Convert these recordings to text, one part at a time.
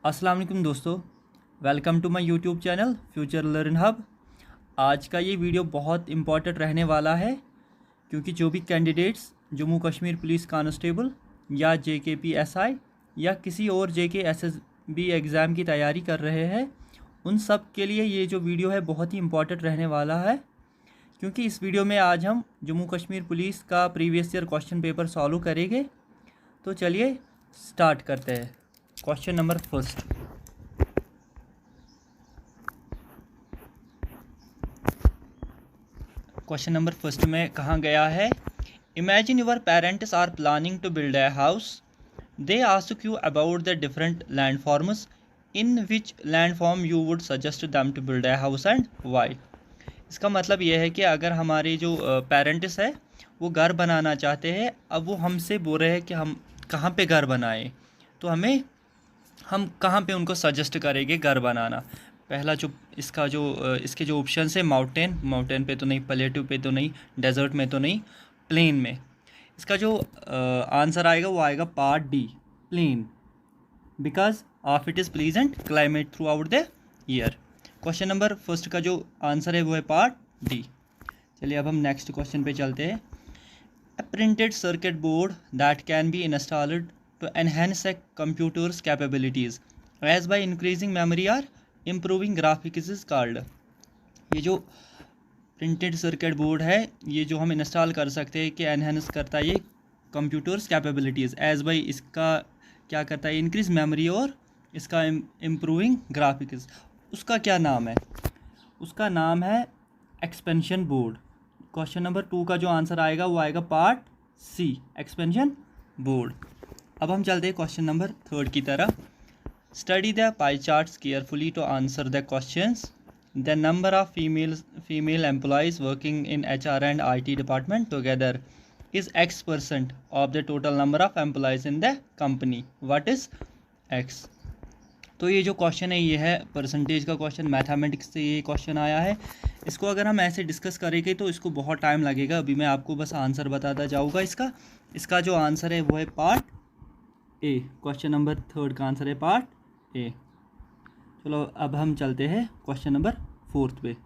अस्सलाम वालेकुम दोस्तों, welcome to my YouTube channel Future Learn Hub. आज का ये वीडियो बहुत इम्पॉर्टेंट रहने वाला है क्योंकि जो भी candidates Jammu Kashmir police constable या JKPSI या किसी और JK SSB एग्ज़ाम की तैयारी कर रहे हैं, उन सब के लिए ये जो वीडियो है बहुत ही इम्पॉर्टेंट रहने वाला है। क्योंकि इस वीडियो में आज हम जम्मू कश्मीर पुलिस का previous year question paper solve करेंगे। तो चलिए स्टार्ट करते हैं। Question number first. Question number first में कहा गया है, imagine your parents are planning to build a house. They ask you about the different land forms, in which land form you would suggest them to build a house and why. इसका मतलब यह है कि अगर हमारे जो parents है वो घर बनाना चाहते हैं, अब वो हमसे बोल रहे हैं कि हम कहाँ पे घर बनाएं, तो हम कहाँ पे उनको सजेस्ट करेंगे घर बनाना। पहला जो इसके जो ऑप्शन है, माउंटेन पे तो नहीं, प्लेटू पे तो नहीं, डेजर्ट में तो नहीं, प्लेन में। इसका जो आंसर आएगा वो आएगा part D, plain, because of it is pleasant climate throughout the year. Question number first का जो आंसर है वो है पार्ट डी। चलिए अब हम नेक्स्ट क्वेश्चन पे चलते हैं। A printed circuit board that can be installed to enhance a computer's capabilities as by increasing memory or improving graphics is called। ये जो प्रिंटेड सर्किट बोर्ड है, ये जो हम इंस्टॉल कर सकते हैं कि एनहेंस करता है ये कंप्यूटर्स कैपेबिलिटीज़, एज बाई इसका क्या करता है, इंक्रीज मेमोरी और इसका इम्प्रूविंग ग्राफिक्स। उसका क्या नाम है? उसका नाम है एक्सपेंशन बोर्ड। क्वेश्चन नंबर 2 का जो आंसर आएगा वो आएगा पार्ट सी, एक्सपेंशन बोर्ड। अब हम चलते हैं क्वेश्चन नंबर 3 की तरह। Study the pie charts carefully to answer the questions. The number of female employees working in HR and IT department together is X% of the total number of employees in the company. What is X? तो ये जो question है ये है percentage का question, mathematics से ये question आया है। इसको अगर हम ऐसे डिस्कस करेंगे तो इसको बहुत टाइम लगेगा। अभी मैं आपको बस आंसर बताता जाऊँगा इसका जो आंसर है वो है पार्ट ए। क्वेश्चन नंबर 3 का आंसर है पार्ट ए। चलो अब हम चलते हैं क्वेश्चन नंबर 4 पे।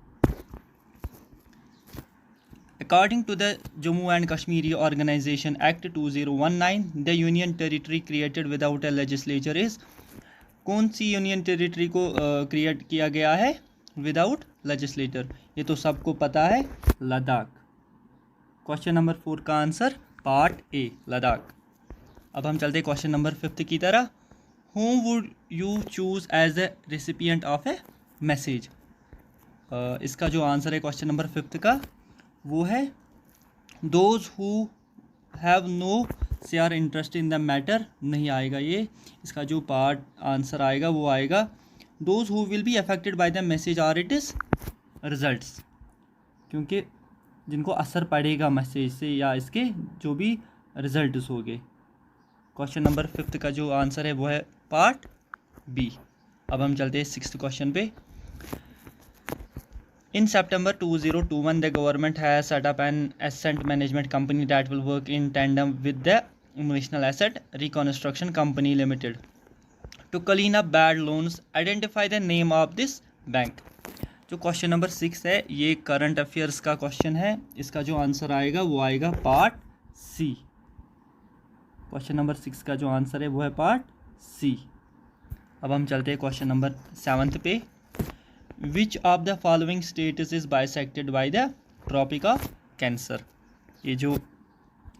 According to the Jammu and Kashmir Organization Act 2019, the union territory created without a legislature is। कौन सी यूनियन टेरिटरी को क्रिएट किया गया है विदाउट लेजिस्लेटर? ये तो सबको पता है, लद्दाख। क्वेश्चन नंबर 4 का आंसर पार्ट ए, लद्दाख। अब हम चलते हैं क्वेश्चन नंबर 5 की तरह। Whom would you choose as a recipient of a message? इसका जो आंसर है क्वेश्चन नंबर 5 का वो है those who have no share interest in the matter. नहीं आएगा ये। इसका जो पार्ट आंसर आएगा वो आएगा those who will be affected by the message और इट इज़ रिजल्ट्स, क्योंकि जिनको असर पड़ेगा मैसेज से या इसके जो भी रिजल्ट्स होंगे। क्वेश्चन नंबर 5 का जो आंसर है वो है पार्ट बी। अब हम चलते हैं 6th क्वेश्चन पे। In September 2021, the government has set up an asset management company that will work in tandem with the National Asset Reconstruction Company Limited to clean up bad loans. Identify the name of this bank। जो question number 6 है ये current affairs का question है। इसका जो answer आएगा वो आएगा पार्ट सी। क्वेश्चन नंबर 6 का जो आंसर है वो है पार्ट सी। अब हम चलते हैं क्वेश्चन नंबर 7 पे। Which of the following states is bisected by the Tropic of Cancer?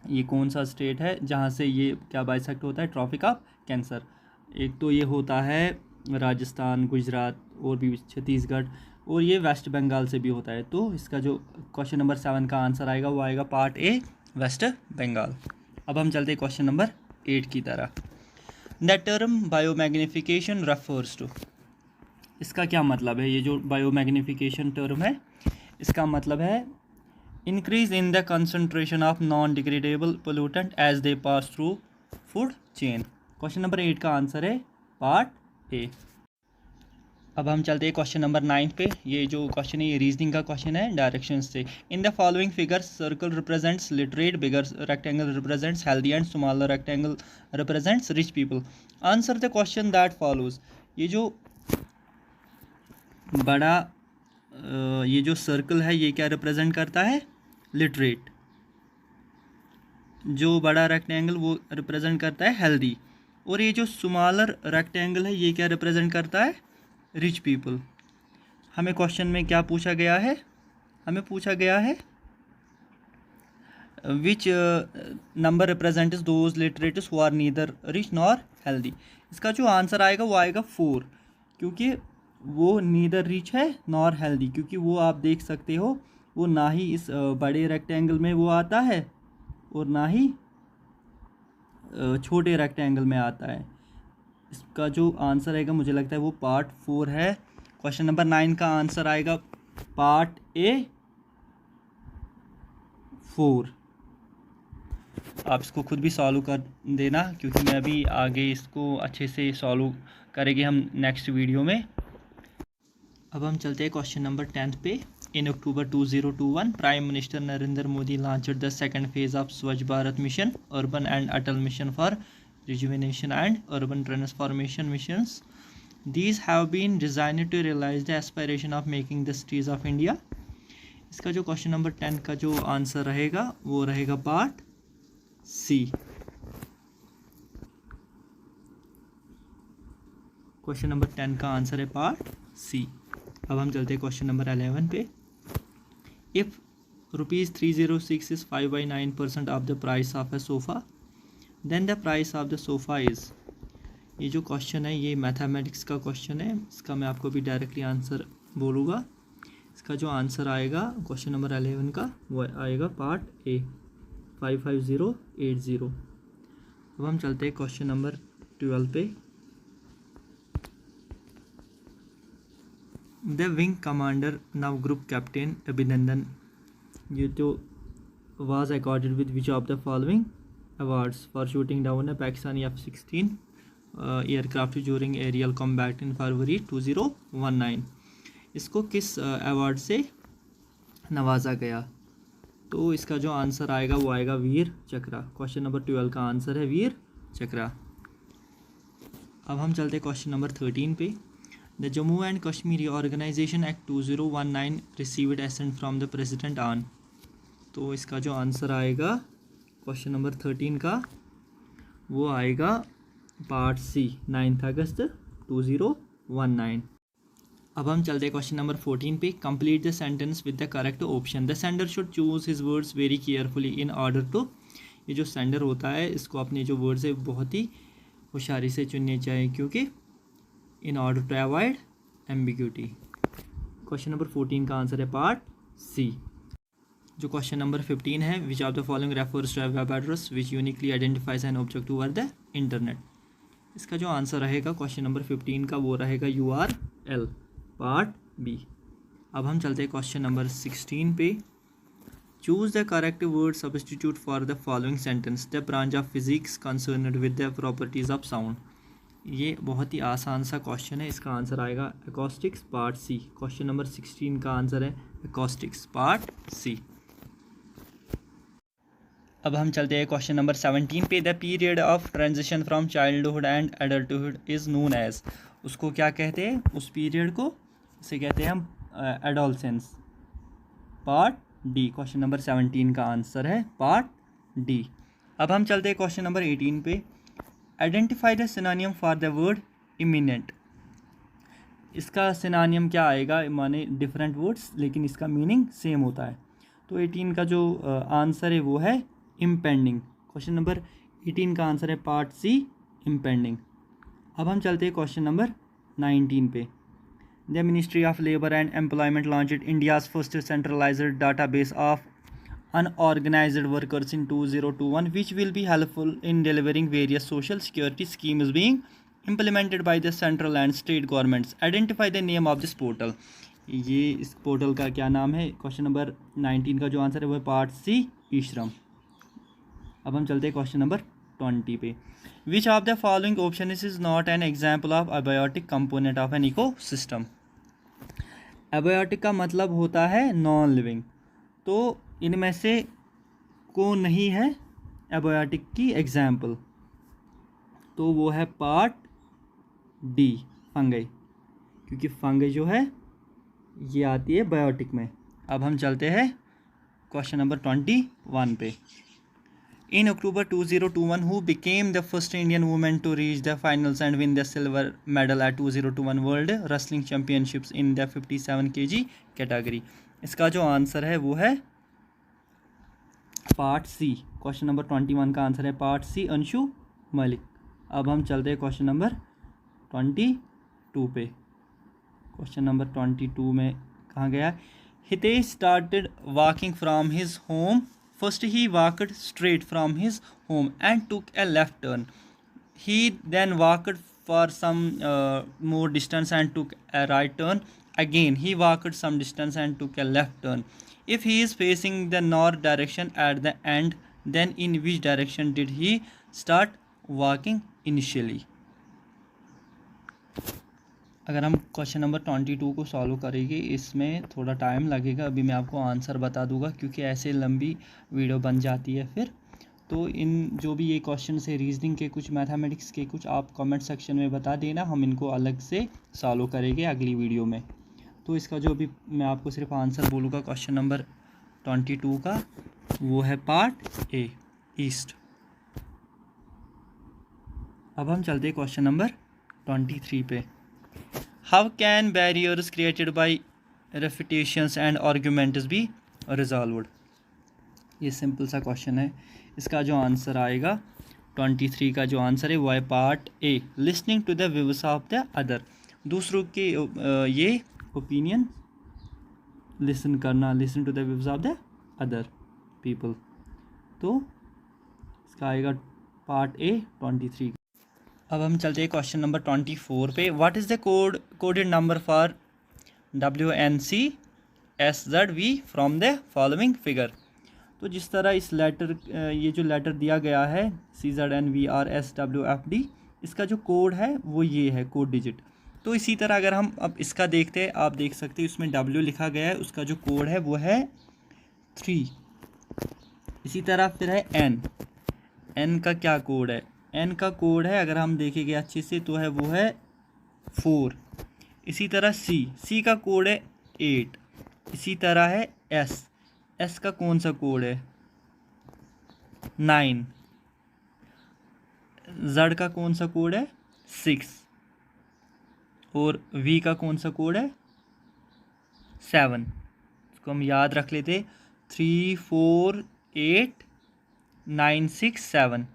ये कौन सा स्टेट है जहाँ से ये क्या बाइसेक्ट होता है? Tropic of cancer. एक तो ये होता है राजस्थान, गुजरात और भी छत्तीसगढ़, और ये वेस्ट बंगाल से भी होता है। तो इसका जो क्वेश्चन नंबर 7 का आंसर आएगा वो आएगा पार्ट ए, वेस्ट बंगाल। अब हम चलते हैं क्वेश्चन नंबर 8 की तरह। The term biomagnification refers to. इसका क्या मतलब है? ये जो बायोमैग्निफिकेशन टर्म है इसका मतलब है increase in the concentration of non degradable pollutant as they pass through food chain. Question number 8 का आंसर है पार्ट ए। अब हम चलते हैं क्वेश्चन नंबर 9 पे। ये जो क्वेश्चन है ये रीजनिंग का क्वेश्चन है डायरेक्शन से। In the following figures circle represents literate, bigger rectangle represents healthy and smaller rectangle represents rich people. Answer the question that follows. ये जो बड़ा ये जो सर्कल है ये क्या रिप्रेजेंट करता है? लिटरेट। जो बड़ा रेक्टेंगल वो रिप्रेजेंट करता है हेल्दी, और ये जो स्मॉलर रेक्टेंगल है ये क्या रिप्रेजेंट करता है? Rich people. हमें क्वेश्चन में क्या पूछा गया है? हमें पूछा गया है which number represents those literates who are neither rich nor healthy. इसका जो आंसर आएगा वो आएगा 4, क्योंकि वो नीदर रिच है नॉर हेल्दी, क्योंकि वो आप देख सकते हो वो ना ही इस बड़े रेक्टेंगल में वो आता है और ना ही छोटे रेक्टेंगल में आता है। इसका जो आंसर आएगा मुझे लगता है वो पार्ट 4 है। क्वेश्चन नंबर 9 का आंसर आएगा पार्ट ए 4। आप इसको खुद भी सॉल्व कर देना, क्योंकि मैं भी आगे इसको अच्छे से सॉल्व करेंगे हम नेक्स्ट वीडियो में। अब हम चलते हैं क्वेश्चन नंबर 10 पे। In October 2021 prime minister Narendra Modi launched the second phase of Swachh Bharat mission, urban and Atal mission for rejuvenation and urban transformation missions. These have been designed to realize the aspiration of making the cities of India. इसका जो question number 10 का जो answer रहेगा वो रहेगा part सी। Question number 10 का answer है part सी। अब हम चलते हैं क्वेश्चन नंबर 11 पे। If ₹306 is 5/9% of the price of a sofa, then the price of the sofa is। ये जो क्वेश्चन है ये मैथमेटिक्स का क्वेश्चन है, इसका मैं आपको भी डायरेक्टली आंसर बोलूँगा। इसका जो आंसर आएगा क्वेश्चन नंबर 11 का वो आएगा पार्ट ए 55080। अब हम चलते हैं क्वेश्चन नंबर 12 पे। The wing commander now group captain Abhinandan ये तो was accorded with which of the following awards for shooting down a Pakistani F-16 aircraft during aerial combat in February 2019। इसको किस अवार्ड से नवाजा गया? तो इसका जो आंसर आएगा वो आएगा वीर चक्रा। क्वेश्चन नंबर 12 का आंसर है वीर चक्रा। अब हम चलते क्वेश्चन नंबर 13 पे। The Jammu and Kashmir organisation act 2019 received assent from the president on. तो इसका जो आंसर आएगा क्वेश्चन नंबर 13 का वो आएगा पार्ट सी 9 अगस्त 2019। अब हम चलते हैं क्वेश्चन नंबर 14 पे। Complete the sentence with the correct option. The sender should choose his words very carefully in order to. ये जो सेंडर होता है इसको अपने जो वर्ड्स है बहुत ही होशियारी से चुनने चाहिए, क्योंकि in order to avoid ambiguity. Question number 14 का आंसर है पार्ट सी। जो क्वेश्चन नंबर 15 है, which of the following refers to web address which uniquely identifies an object over the internet. इसका जो आंसर रहेगा क्वेश्चन नंबर 15 का वो रहेगा URL पार्ट बी। अब हम चलते हैं क्वेश्चन नंबर 16 पे। Choose the correct word substitute for the following sentence. The branch of physics concerned with the properties of sound. ये बहुत ही आसान सा क्वेश्चन है, इसका आंसर आएगा एकॉस्टिक्स पार्ट सी। क्वेश्चन नंबर 16 का आंसर है एकॉस्टिक्स पार्ट सी। अब हम चलते हैं क्वेश्चन नंबर 17 पे। The period of transition from childhood and adulthood is known as. उसको क्या कहते हैं? उस पीरियड को इसे कहते हैं हम adolescence part D. Question number 17 का आंसर है पार्ट डी। अब हम चलते हैं क्वेश्चन नंबर 18 पे। Identify the synonym for the word imminent. इसका सिनोनिम क्या आएगा? माने डिफरेंट वर्ड्स लेकिन इसका मीनिंग सेम होता है। तो 18 का जो आंसर है वो है इम्पेंडिंग। क्वेश्चन नंबर 18 का आंसर है पार्ट सी इम्पेंडिंग। अब हम चलते हैं क्वेश्चन नंबर 19 पे। The ministry of labour and employment launched India's first centralised database of unorganized workers in 2021 which will be helpful in delivering various social security schemes being implemented by the central and state governments. Identify the name of this portal. ये इस portal का क्या नाम है? Question number 19 का जो answer है वो है पार्ट सी ई श्रम। अब हम चलते हैं क्वेश्चन नंबर 20 पे। Which of the following option is not an example of abiotic component of an ecosystem. Abiotic का मतलब होता है नॉन लिविंग, तो इनमें से कौन नहीं है एबायोटिक की एग्जाम्पल? तो वो है पार्ट डी फंगई, क्योंकि फंगई जो है ये आती है बायोटिक में। अब हम चलते हैं क्वेश्चन नंबर 21 पे। In October 2021 who became the first Indian women to reach the finals and win the silver medal at 2021 world wrestling championships in the 57 kg category? इसका जो आंसर है वो है पार्ट सी। क्वेश्चन नंबर 21 का answer है part सी, अंशु मलिक। अब हम चलते हैं क्वेश्चन नंबर 22 पे। क्वेश्चन नंबर 22 में कहाँ गया? Hitesh started walking from his home. First he walked straight from his home and took A left turn. He then walked for some more distance and took a right turn. Again, he walked some distance and took a left turn. If he is facing the north direction at the end, then in which direction did he start walking initially? अगर हम question number 22 को solve करेंगे, इसमें थोड़ा time लगेगा। अभी मैं आपको आंसर बता दूंगा क्योंकि ऐसे लंबी वीडियो बन जाती है फिर। तो इन जो भी ये क्वेश्चन है रीजनिंग के, कुछ मैथमेटिक्स के, कुछ आप कमेंट सेक्शन में बता देना, हम इनको अलग से सॉल्व करेंगे अगली वीडियो में। तो इसका जो भी मैं आपको सिर्फ आंसर बोलूँगा क्वेश्चन नंबर 22 का, वो है पार्ट ए, ईस्ट। अब हम चलते हैं क्वेश्चन नंबर 23 पे। How can barriers created by refutations and arguments be resolved? ये सिंपल सा क्वेश्चन है। इसका जो आंसर आएगा 23 का जो आंसर है वो है part A, listening to the views of the other. दूसरों के ये ओपिनियन लिसन करना, listen to the views of the other people. तो इसका आएगा पार्ट ए 23। अब हम चलते हैं क्वेश्चन नंबर 24 पे। What is the coded number for WNCSZV from the following figure? तो जिस तरह इस लेटर, ये जो लेटर दिया गया है CZNVRSWFD, इसका जो कोड है वो ये है, कोड डिजिट। तो इसी तरह अगर हम अब इसका देखते हैं, आप देख सकते हैं इसमें W लिखा गया है, उसका जो कोड है वो है 3। इसी तरह फिर है N का क्या कोड है? N का कोड है अगर हम देखेंगे अच्छे से तो है वो है 4। इसी तरह C का कोड है 8। इसी तरह है S का कौन सा कोड है? 9। Z का कौन सा कोड है? 6। और V का कौन सा कोड है? 7। इसको हम याद रख लेते, 3 4 8 9 6 7।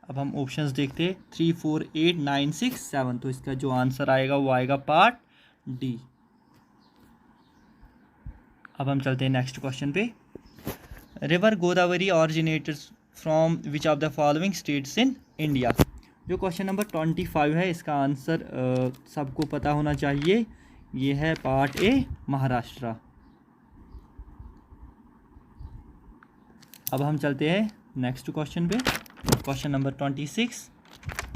अब हम ऑप्शंस देखते हैं, 3 4 8 9 6 7। तो इसका जो आंसर आएगा वो आएगा पार्ट डी। अब हम चलते हैं नेक्स्ट क्वेश्चन पे। River Godavari originates from which of the following states in India? जो क्वेश्चन नंबर 25 है, इसका आंसर सबको पता होना चाहिए। ये है पार्ट ए, महाराष्ट्र। अब हम चलते हैं नेक्स्ट क्वेश्चन पे, क्वेश्चन नंबर 26।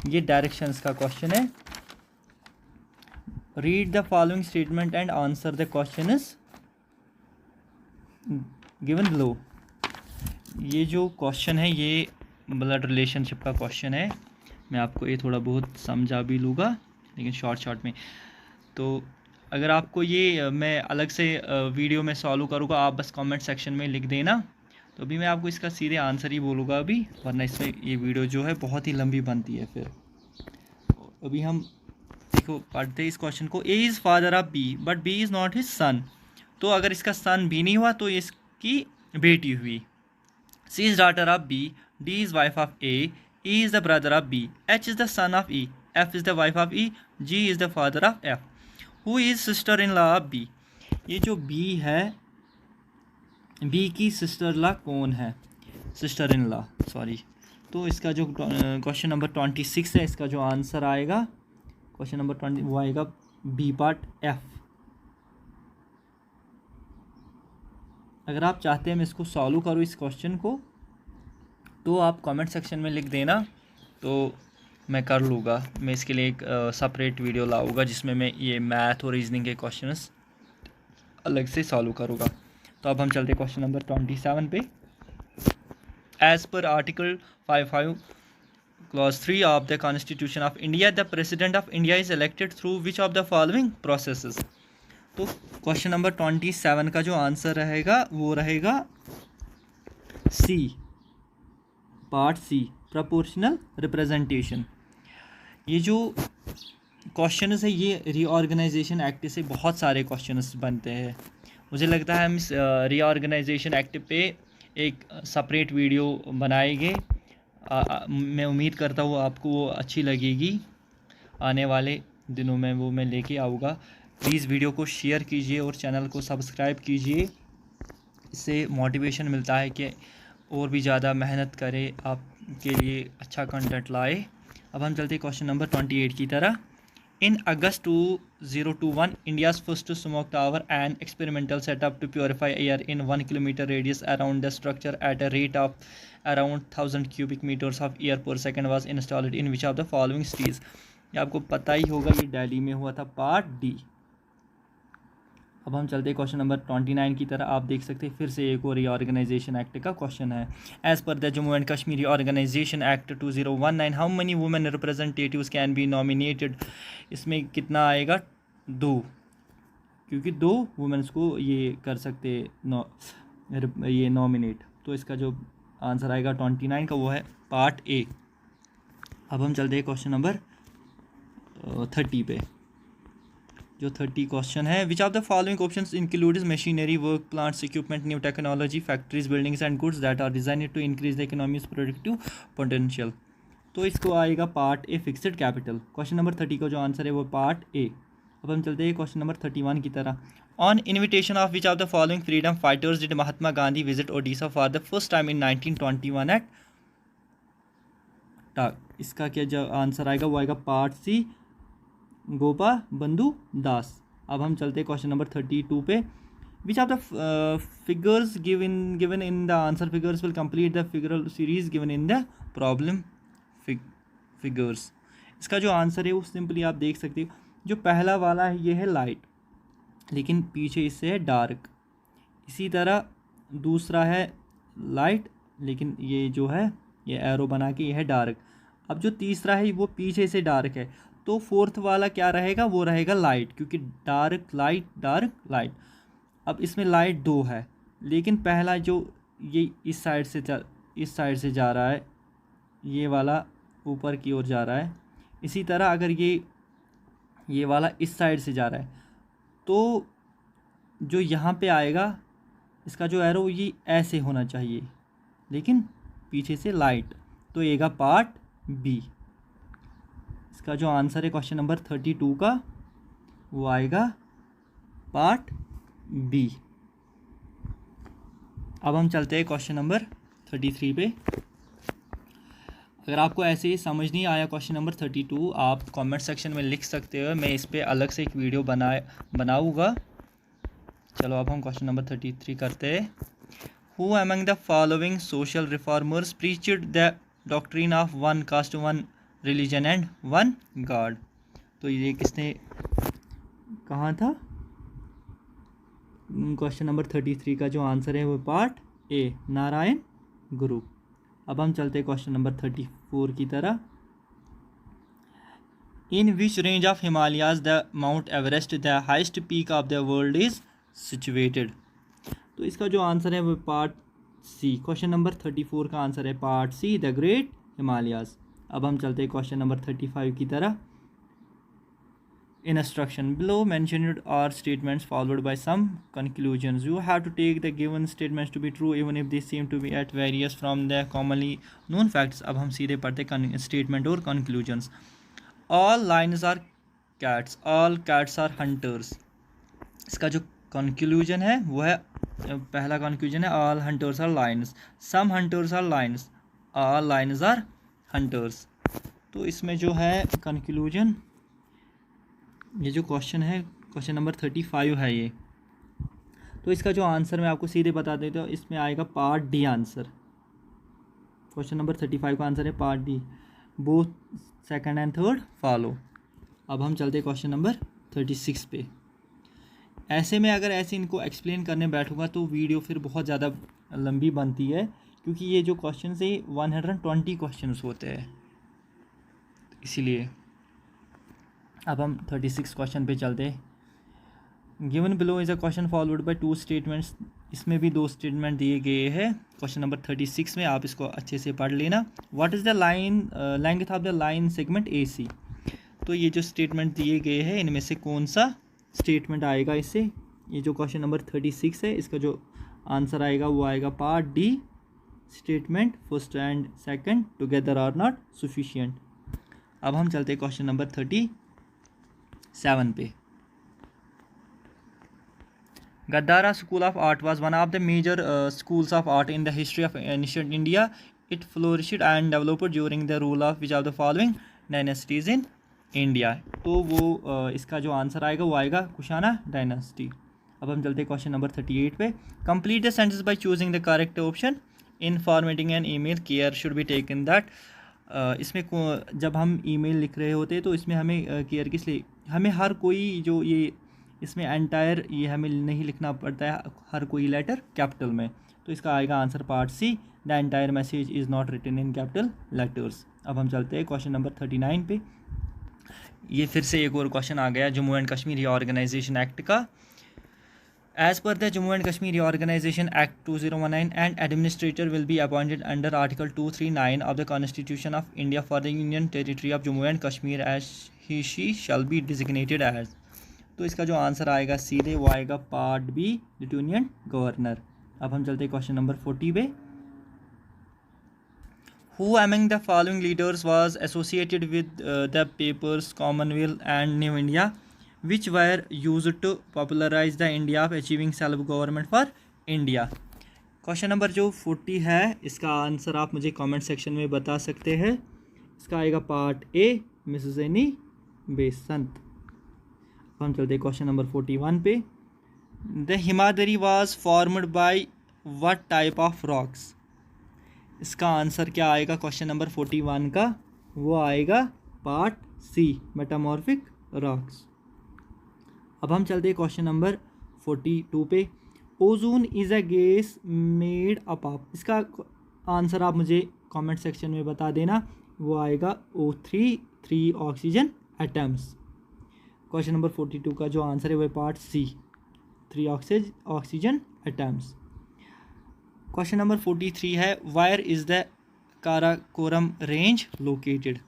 ये डायरेक्शंस का क्वेश्चन है। Read the following statement and answer the question is given below. ये जो क्वेश्चन है ये ब्लड रिलेशनशिप का क्वेश्चन है। मैं आपको ये थोड़ा बहुत समझा भी लूँगा लेकिन शॉर्ट में। तो अगर आपको ये मैं अलग से वीडियो में सॉल्व करूँगा, आप बस कमेंट सेक्शन में लिख देना। तो अभी मैं आपको इसका सीधे आंसर ही बोलूँगा अभी, वरना इसमें ये वीडियो जो है बहुत ही लंबी बनती है फिर। अभी हम देखो पढ़ते हैं इस क्वेश्चन को। A is father of B but B is not his son. तो अगर इसका सन बी नहीं हुआ तो इसकी बेटी हुई। C is daughter of B, D is wife of A, E is the brother of B, H is the son of E, F is the wife of E, G is the father of F. Who is sister in law of B? ये जो B है, B की sister law कौन है? Sister in law, sorry. तो इसका जो question number 26 है, इसका जो आंसर आएगा क्वेश्चन नंबर 20 वो आएगा बी पार्ट एफ। अगर आप चाहते हैं मैं इसको सॉल्व करूँ इस क्वेश्चन को, तो आप कमेंट सेक्शन में लिख देना, तो मैं कर लूँगा। मैं इसके लिए एक सेपरेट वीडियो लाऊंगा जिसमें मैं ये मैथ और रीजनिंग के क्वेश्चंस अलग से सॉल्व करूँगा। तो अब हम चलते हैं क्वेश्चन नंबर 27 पे। As per article Clause 3 of the Constitution of India, the President of India is elected through which of the following processes? तो क्वेश्चन नंबर 27 का जो आंसर रहेगा वो रहेगा सी, पार्ट सी, प्रोपोर्शनल रिप्रेजेंटेशन। ये जो क्वेश्चन है ये रीऑर्गेनाइजेशन एक्ट से बहुत सारे क्वेश्चन बनते हैं। मुझे लगता है हम इस रीऑर्गेनाइजेशन एक्ट पे एक सेपरेट वीडियो बनाएंगे। मैं उम्मीद करता हूँ आपको वो अच्छी लगेगी। आने वाले दिनों में वो मैं लेके आऊँगा। प्लीज़ वीडियो को शेयर कीजिए और चैनल को सब्सक्राइब कीजिए। इससे मोटिवेशन मिलता है कि और भी ज़्यादा मेहनत करें, आपके लिए अच्छा कंटेंट लाए। अब हम चलते हैं क्वेश्चन नंबर 28 की तरह। In August 2021, India's first smoke tower, an experimental setup to purify air in 1 kilometer radius around the structure at a rate of around 1000 cubic meters of air per second, was installed in which of the following cities? ये आपको पता ही होगा, ये दिल्ली में हुआ था, part D. अब हम चलते हैं क्वेश्चन नंबर 29 की तरह। आप देख सकते हैं फिर से एक और रीऑर्गेनाइजेशन एक्ट का क्वेश्चन है। As per the Jammu and Kashmir organisation act 2019, how many women representatives can be nominated? इसमें कितना आएगा? 2, क्योंकि 2 वुमेन्स को ये कर सकते ये नॉमिनेट। तो इसका जो आंसर आएगा 29 का वो है पार्ट ए। अब हम चलते हैं क्वेश्चन नंबर 30 पे। जो 30 क्वेश्चन है, which of the following options includes machinery, work plants, equipment, new technology, factories, buildings and goods that are designed to increase the economy's productive potential? तो इसको आएगा part A, fixed capital. Question number 30 का जो answer है वो part ए। अब हम चलते हैं क्वेश्चन नंबर 31 की तरह। On invitation of which of the following freedom fighters did Mahatma Gandhi visit Odisha for the first time in 1921 at टाक? इसका क्या जो आंसर आएगा वो आएगा पार्ट सी, गोपा बंधु दास। अब हम चलते हैं क्वेश्चन नंबर 32 पे। Which of the figures given in the answer figures will complete the figural series given in the problem figures? इसका जो आंसर है वो सिंपली आप देख सकते हो। जो पहला वाला है ये है लाइट, लेकिन पीछे इससे है डार्क। इसी तरह दूसरा है लाइट, लेकिन ये जो है ये एरो बना के ये है डार्क। अब जो तीसरा है वो पीछे से डार्क है, तो फोर्थ वाला क्या रहेगा? वो रहेगा लाइट, क्योंकि डार्क लाइट डार्क लाइट। अब इसमें लाइट 2 है, लेकिन पहला जो ये इस साइड से जा रहा है, ये वाला ऊपर की ओर जा रहा है। इसी तरह अगर ये वाला इस साइड से जा रहा है, तो जो यहाँ पे आएगा इसका जो एरो ये ऐसे होना चाहिए, लेकिन पीछे से लाइट, तो येगा पार्ट बी। इसका जो आंसर है क्वेश्चन नंबर 32 का वो आएगा पार्ट बी। अब हम चलते हैं क्वेश्चन नंबर 33 पे। अगर आपको ऐसे ही समझ नहीं आया क्वेश्चन नंबर 32, आप कमेंट सेक्शन में लिख सकते हो, मैं इस पे अलग से एक वीडियो बनाऊँगा। चलो अब हम क्वेश्चन नंबर 33 करते हैं। Who among the following social reformers preached the doctrine of one cast one religion and one God? तो ये किसने कहा था? क्वेश्चन नंबर 33 का जो आंसर है वो पार्ट ए, नारायण गुरु। अब हम चलते हैं क्वेश्चन नंबर 34 की तरह। In which range of Himalayas the Mount Everest, the highest peak of the world, is situated? तो इसका जो आंसर है वो पार्ट सी। क्वेश्चन नंबर 34 का आंसर है part C, the great Himalayas. अब हम चलते हैं क्वेश्चन नंबर 35 की तरह। Instruction below mentioned are statements followed by some conclusions. You have to take the given statements to be true even if they seem to be at various from the commonly known facts. अब हम सीधे पढ़ते statement और conclusions. All lions are cats. All cats are hunters. इसका जो conclusion है वो है, पहला conclusion है all hunters are lions. Some hunters are lions. All lions are hunters. तो इसमें जो है conclusion, ये जो क्वेश्चन है क्वेश्चन नंबर 35 है ये, तो इसका जो आंसर मैं आपको सीधे बता देता हूँ, इसमें आएगा part d answer. Question number 35 का आंसर है part D, both second and third follow. अब हम चलते हैं क्वेश्चन नंबर 36 पे। ऐसे में अगर ऐसे इनको एक्सप्लेन करने बैठूंगा तो वीडियो फिर बहुत ज़्यादा लंबी बनती है, क्योंकि ये जो क्वेश्चन है 120 क्वेश्चन होते हैं। इसीलिए। अब हम 36 क्वेश्चन पे चलते हैं। Given below is a question followed by 2 statements. इसमें भी 2 स्टेटमेंट दिए गए हैं। क्वेश्चन नंबर 36 में आप इसको अच्छे से पढ़ लेना। What is the line length of the line segment AC। तो ये जो स्टेटमेंट दिए गए हैं इनमें से कौन सा स्टेटमेंट आएगा इससे। ये जो क्वेश्चन नंबर 36 है इसका जो आंसर आएगा वो आएगा part D, statement first and second together are not sufficient. अब हम चलते हैं क्वेश्चन नंबर 37 पे। Gandhara School of Art was one of the major schools of art in the history of ancient India. It flourished and developed during the rule of which of the following dynasties in India। तो वो इसका जो answer आएगा वो आएगा Kushana dynasty. अब हम चलते हैं क्वेश्चन नंबर 38 पे। Complete the sentence by choosing the correct option. In formatting an email care should be taken that. इसमें जब हम ईमेल लिख रहे होते हैं तो इसमें हमें केयर किस लिए, हमें हर कोई जो ये इसमें एंटायर ये हमें नहीं लिखना पड़ता है हर कोई लेटर कैपिटल में। तो इसका आएगा answer part C, the entire message is not written in capital letters. अब हम चलते हैं क्वेश्चन नंबर 39 पे। ये फिर से एक और क्वेश्चन आ गया Jammu and Kashmir reorganisation act का। As per the Jammu and Kashmir reorganisation act 2019 an administrator will be appointed under article 239 of the constitution of India for the union territory of Jammu and Kashmir as he she shall be designated as. तो इसका जो answer आएगा सीधे वो आएगा part B, लिट्यूनियन governor. अब हम चलते हैं क्वेश्चन नंबर 40 पे। Who among the following leaders was associated with the papers commonwealth and new India which were used to popularise the India of achieving self government for India. Question number जो 40 है इसका answer आप मुझे comment section में बता सकते हैं। इसका आएगा पार्ट A, मिसेस एनी बेसंत। हम चलते हैं क्वेश्चन नंबर 41 पे। The Himadri was formed by what type of rocks. इसका आंसर क्या आएगा क्वेश्चन नंबर 41 का, वो आएगा पार्ट C, मेटामॉर्फिक रॉक्स। अब हम चलते हैं क्वेश्चन नंबर 42 पे। Ozone is a gas made up of. इसका आंसर आप मुझे कमेंट सेक्शन में बता देना। वो आएगा O3, 3 oxygen atoms. Question number 42 का जो आंसर है वो part C, 3 oxygen atoms. Question number 43 है wire is the Karakoram range located.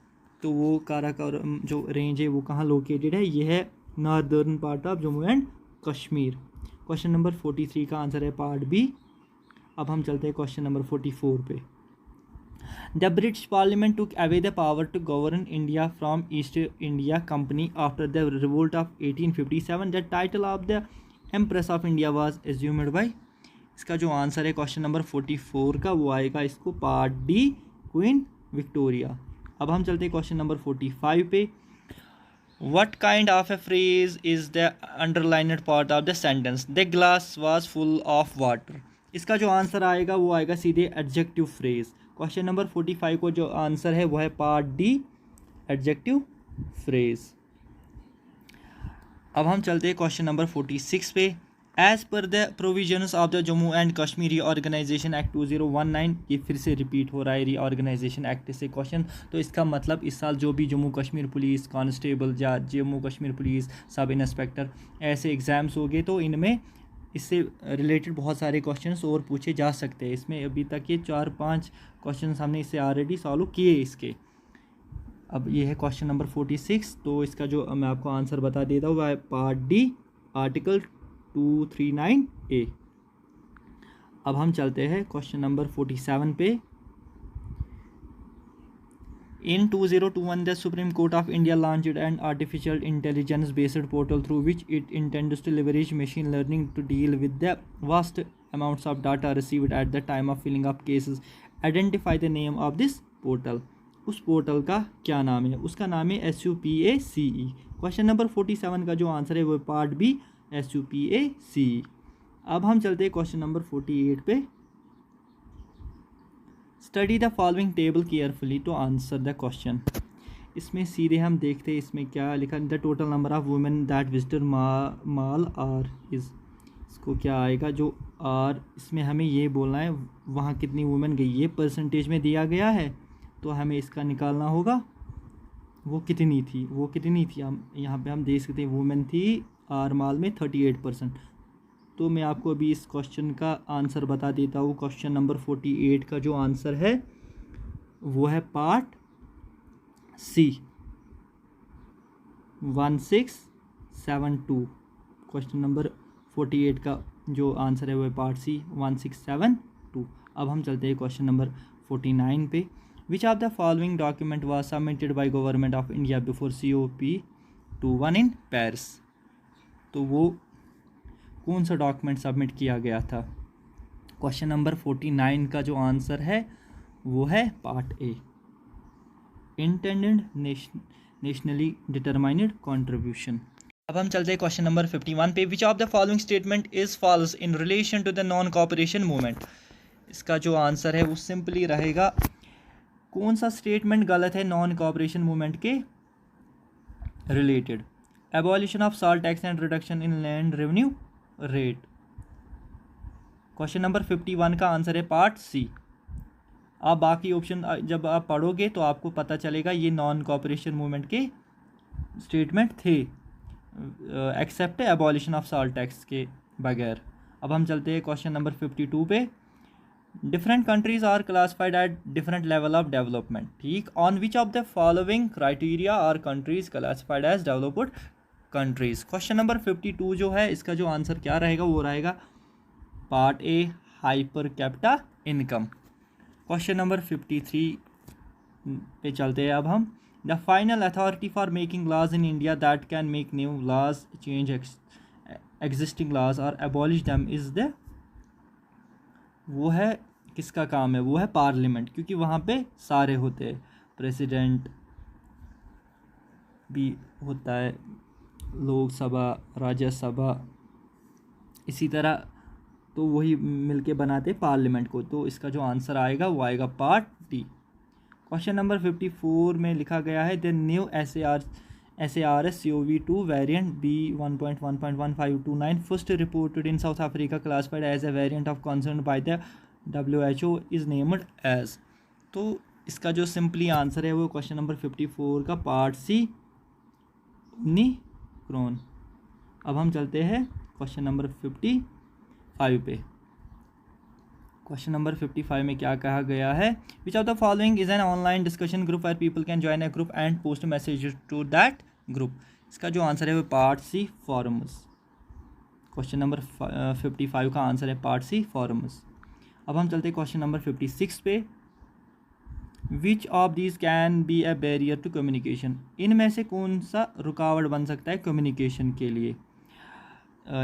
तो वो काराकोरम जो रेंज है वो कहाँ लोकेटेड है, ये है northern part of Jammu and Kashmir. Question number 43 का आंसर है पार्ट B। अब हम चलते हैं क्वेश्चन नंबर 44 पे। The British Parliament took away the power to govern India from East India Company after the revolt of 1857. The title of the Empress of India was assumed by। इसका जो answer है question number 44 का वो आएगा इसको part D, queen Victoria. अब हम चलते हैं क्वेश्चन नंबर 45 पे। What kind of a phrase is the underlined part of the sentence? The glass was full of water। इसका जो आंसर आएगा वो आएगा सीधे एडजेक्टिव फ्रेज। क्वेश्चन नंबर 45 को जो आंसर है वो है पार्ट D, एडजेक्टिव फ्रेज। अब हम चलते हैं क्वेश्चन नंबर 46 पे। As per the provisions of the Jammu and Kashmir reorganisation act 2019। ये फिर से रिपीट हो रहा है रीऑर्गेनाइजेशन एक्ट से क्वेश्चन। तो इसका मतलब इस साल जो भी जम्मू कश्मीर पुलिस कांस्टेबल या Jammu Kashmir police sub inspector ऐसे एग्ज़ाम्स हो गए तो इनमें इससे रिलेटेड बहुत सारे क्वेश्चंस और पूछे जा सकते हैं। इसमें अभी तक ये 4-5 क्वेश्चंस हमने इससे ऑलरेडी सॉल्व किए इसके। अब ये है क्वेश्चन नंबर 46। तो इसका जो मैं आपको आंसर बता देता हूँ वह है पार्ट D, आर्टिकल 239A। अब हम चलते हैं क्वेश्चन नंबर 47 पे। In 2021, the Supreme Court of India launched an artificial intelligence-based portal through which it intends to leverage machine learning to deal with the vast amounts of data received at the time of filling up cases. Identify the name of this portal। उस portal का क्या नाम है? उसका नाम है SUPACE। Question number 47 का जो आंसर है वो पार्ट B, SUPACE। अब हम चलते हैं क्वेश्चन नंबर 48 पे। Study the following table carefully to answer the question. इसमें सीधे हम देखते हैं इसमें क्या लिखा। The total number of women that visited mall are is. इसको क्या आएगा जो आर, इसमें हमें ये बोलना है वहाँ कितनी वुमेन गई, ये परसेंटेज में दिया गया है तो हमें इसका निकालना होगा वो कितनी थी, हम यहाँ पे हम देख सकते हैं वुमेन थी आर माल में 38%। तो मैं आपको अभी इस क्वेश्चन का आंसर बता देता हूँ। क्वेश्चन नंबर 48 का जो आंसर है वो है पार्ट सी 1672। क्वेश्चन नंबर 48 का जो आंसर है वो है पार्ट सी 1672। अब हम चलते हैं क्वेश्चन नंबर 49 पे। Which of the following document was submitted by government of India before COP21 in Paris. तो वो कौन सा डॉक्यूमेंट सबमिट किया गया था? क्वेश्चन नंबर 49 का जो आंसर है वो है part A intended nationally determined contribution. अब हम चलते हैं क्वेश्चन नंबर 51 पे। Which of the following statement is false in relation to the non cooperation movement. इसका जो आंसर है वो सिंपली रहेगा, कौन सा स्टेटमेंट गलत है नॉन कोऑपरेशन मूवमेंट के related? Abolition of salt tax and reduction in land revenue rate. Question number 51 का आंसर है पार्ट सी। आप बाकी ऑप्शन जब आप पढ़ोगे तो आपको पता चलेगा ये नॉन कोऑपरेशन मूवमेंट के स्टेटमेंट थे, except abolition of salt tax के बगैर। अब हम चलते हैं क्वेश्चन नंबर 52 पे। Different countries are classified at different level of development. ठीक, on which of the following criteria are countries classified as developed countries. Question number 52 जो है इसका जो आंसर क्या रहेगा वो रहेगा part A hyper capita income. Question number 53 पे चलते हैं अब हम। The final authority for making laws in India that can make new laws, change existing laws और एबॉलिश दैम इज द, वो है किसका काम है? वो है पार्लियामेंट, क्योंकि वहाँ पे सारे होते हैं, प्रेसिडेंट भी होता है, लोकसभा, राज्यसभा, इसी तरह तो वही मिलके बनाते पार्लियामेंट को। तो इसका जो आंसर आएगा वो आएगा पार्ट डी। क्वेश्चन नंबर 54 में लिखा गया है the new SARS CoV-2 variant B1.1.1529 first reported in South Africa classified as a variant of concern by the WHO is named as. तो इसका जो सिंपली आंसर है वो क्वेश्चन नंबर 54 का पार्ट सी ओमिक्रॉन। अब हम चलते हैं क्वेश्चन नंबर 55 पे। क्वेश्चन नंबर 55 में क्या कहा गया है? Which of the following is an online discussion group where people can join a group and post message to that group. इसका जो आंसर है वो part C forums. Question number 55 का आंसर है पार्ट सी फॉरम्स। अब हम चलते हैं क्वेश्चन नंबर 56 पे। Which of these can be a barrier to communication. इनमें से कौन सा रुकावट बन सकता है कम्युनिकेशन के लिए?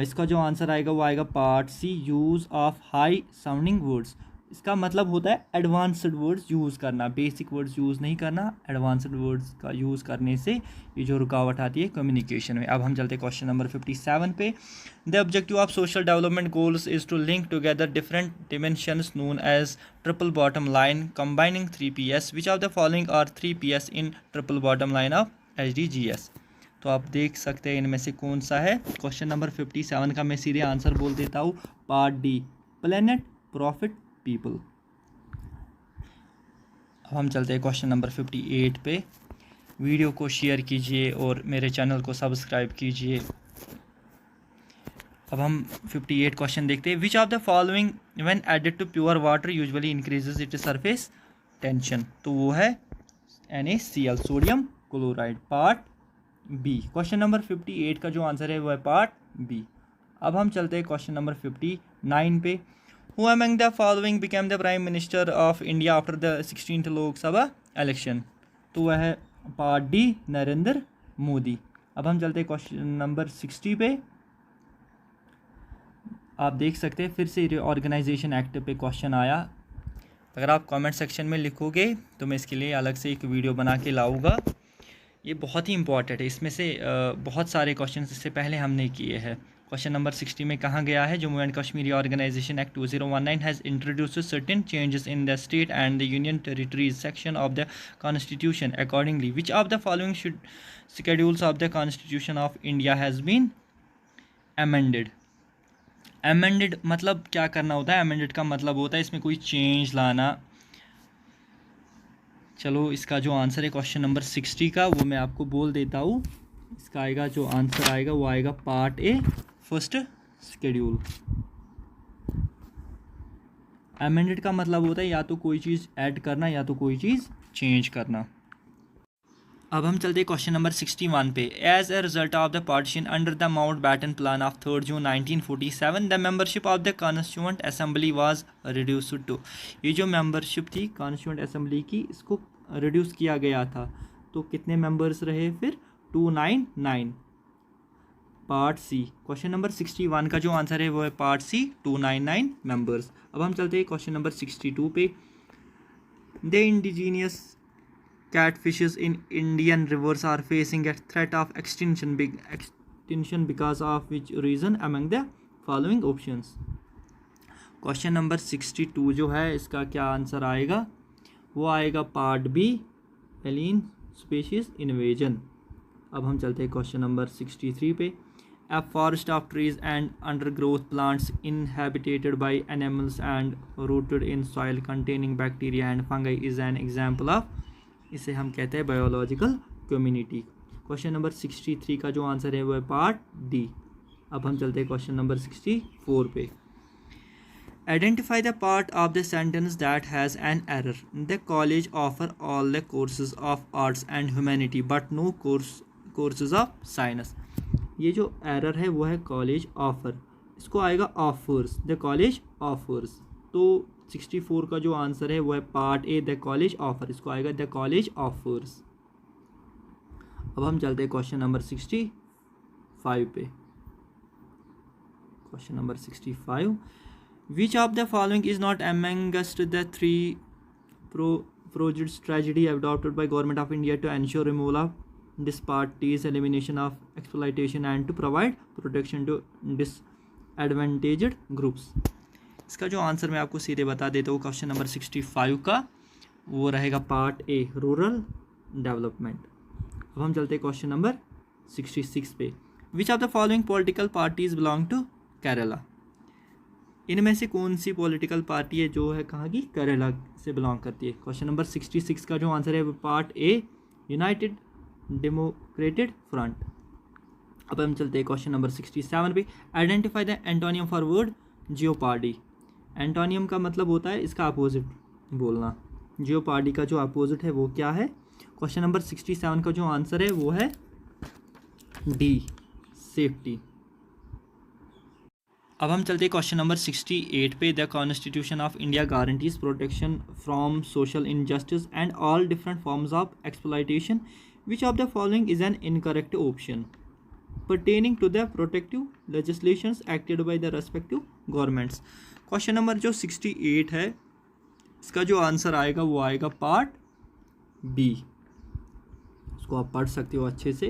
इसका जो आंसर आएगा वो आएगा part C use of high sounding words. इसका मतलब होता है एडवांस्ड वर्ड्स यूज़ करना, बेसिक वर्ड्स यूज़ नहीं करना, एडवांस्ड वर्ड्स का यूज़ करने से ये जो रुकावट आती है कम्युनिकेशन में। अब हम चलते हैं क्वेश्चन नंबर 57 पे। The objective of social development goals is to link together different dimensions known as triple bottom line combining 3PS। Which of the following are 3PS in triple bottom line of SDGs। तो आप देख सकते हैं इनमें से कौन सा है। क्वेश्चन नंबर 57 का मैं सीधे आंसर बोल देता हूँ, part D planet profit people. अब हम चलते हैं क्वेश्चन नंबर 58 पे। वीडियो को शेयर कीजिए और मेरे चैनल को सब्सक्राइब कीजिए। अब हम 58 क्वेश्चन देखते हैं। Which of the following when added to pure water usually increases its surface tension. तो वो है NaCl sodium chloride, part B. Question number 58 का जो आंसर है वो है पार्ट बी। अब हम चलते हैं क्वेश्चन नंबर 59 पे। Who among the following became the prime minister of India after the 16th Lok Sabha election. तो वह है पार्ट डी नरेंद्र मोदी। अब हम चलते हैं क्वेश्चन नंबर 60 पे। आप देख सकते हैं फिर से ऑर्गेनाइजेशन एक्ट पे क्वेश्चन आया। अगर आप कमेंट सेक्शन में लिखोगे तो मैं इसके लिए अलग से एक वीडियो बना के लाऊंगा। ये बहुत ही इंपॉर्टेंट है, इसमें से बहुत सारे क्वेश्चन इससे पहले हमने किए हैं। क्वेश्चन नंबर 60 में कहा गया है Jammu and Kashmir organisation act 2019 has introduced certain changes in the state and the union territories section of the constitution accordingly. Which of the following schedules of the constitution of India has been amended. Amended मतलब क्या करना होता है? Amended का मतलब होता है इसमें कोई चेंज लाना, चलो इसका जो आंसर है क्वेश्चन नंबर 60 का वो मैं आपको बोल देता हूँ। इसका आएगा जो आंसर आएगा वो आएगा part A, first schedule. Amended का मतलब होता है या तो कोई चीज़ ऐड करना या तो कोई चीज़ चेंज करना। अब हम चलते हैं क्वेश्चन नंबर 61 पे। As a result of the partition under the Mountbatten plan of 3 June 1947 the membership of the constituent assembly was reduced to. ये जो मेंबरशिप थी कॉन्स्टिट्यूएंट असेंबली की, इसको रिड्यूस किया गया था। तो कितने मेंबर्स रहे फिर? 299। पार्ट सी, क्वेश्चन नंबर 61 का जो आंसर है वो है पार्ट सी, 299 मेंबर्स। अब हम चलते हैं क्वेश्चन नंबर 62 पे। The indigenous catfishes in Indian rivers are facing a threat of extinction because of which reason among the following options। Question number 62 जो है इसका क्या आंसर आएगा? वो आएगा part B, alien species invasion. अब हम चलते हैं क्वेश्चन नंबर 63 पे। A forest of trees and undergrowth plants inhabited by animals and rooted in soil containing bacteria and fungi is an example of, इसे हम कहते हैं बायोलॉजिकल कम्युनिटी। क्वेश्चन नंबर 63 का जो आंसर है वो है पार्ट डी। अब हम चलते हैं क्वेश्चन नंबर 64 पे। Identify the part of the sentence that has an error. The college offer all the courses of arts and humanity but no courses of science. ये जो एरर है वो है कॉलेज ऑफर, इसको आएगा ऑफर्स, द कॉलेज ऑफर्स। तो 64 का जो आंसर है वो है part A, the college offer, इसको आएगा द कॉलेज ऑफर्स। अब हम चलते हैं क्वेश्चन नंबर 65 पे। Question number 65, which of the following is not amongst the 3 project strategy adopted by government of India to ensure removal of disparities, elimination of exploitation and to provide protection to disadvantaged groups। इसका जो answer मैं आपको सीधे बता देता हूँ question number 65 का, वो रहेगा पार्ट ए, रूरल डेवलपमेंट। अब हम चलते हैं क्वेश्चन नंबर 66 पे। Which of the following political parties belong to Kerala. इनमें से कौन सी पॉलिटिकल पार्टी है जो है कहाँ की? केरला से बिलोंग करती है। क्वेश्चन नंबर 66 का जो आंसर है वो पार्ट ए, यूनाइटेड डेमोक्रेटिक फ्रंट। अब हम चलते हैं क्वेश्चन नंबर 67 पे। Identify the antonym for word jeopardy. Antonym का मतलब होता है इसका अपोजिट बोलना। जियोपार्डी का जो अपोजिट है वो क्या है? क्वेश्चन नंबर 67 का जो आंसर है वो है डी, सेफ्टी। अब हम चलते हैं क्वेश्चन नंबर 68 पे। The constitution of India guarantees protection from social injustice and all different forms of exploitation. Which of the following is an incorrect option pertaining to the protective legislations acted by the respective governments। Question number जो 68 है इसका जो answer आएगा वो आएगा part B, इसको आप पढ़ सकते हो अच्छे से।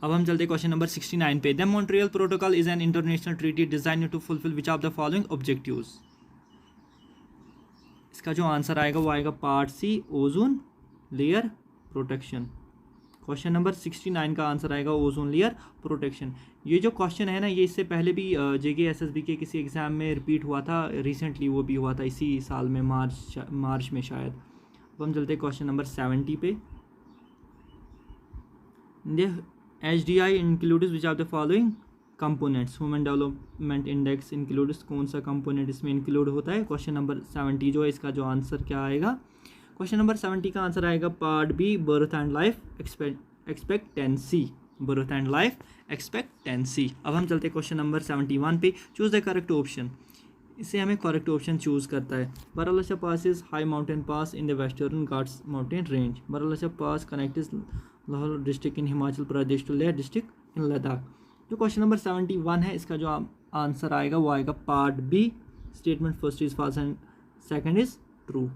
अब हम चलते क्वेश्चन नंबर 69 पे। The Montreal protocol is an international treaty designed to fulfil which of the following objectives. इसका जो आंसर आएगा वो आएगा part C, ozone layer protection. Question number 69 का आंसर आएगा ओजोन लेयर प्रोटेक्शन। ये जो क्वेश्चन है ना, ये इससे पहले भी जेके एसएसबी के किसी एग्जाम में रिपीट हुआ था, रिसेंटली वो भी हुआ था इसी साल में, मार्च में शायद। अब हम चलते हैं क्वेश्चन नंबर 70 पे। HDI includes which of the following components. Human development index includes, कौन सा कंपोनेंट इसमें इंक्लूड होता है? क्वेश्चन नंबर 70 जो है इसका जो आंसर क्या आएगा? क्वेश्चन नंबर 70 का आंसर आएगा part B, birth and life expectancy, birth and life expectancy. अब हम चलते हैं क्वेश्चन नंबर 71 पे। चूज द करेक्ट ऑप्शन, इससे हमें करेक्ट ऑप्शन चूज करता है। Baralacha pass is high mountain pass in the western Ghats mountain range. Baralacha pass connects Lahaul district in Himachal Pradesh to Leh district in Ladakh. जो क्वेश्चन नंबर 71 है इसका जो आंसर आएगा वो आएगा part B, statement first is false and second is true.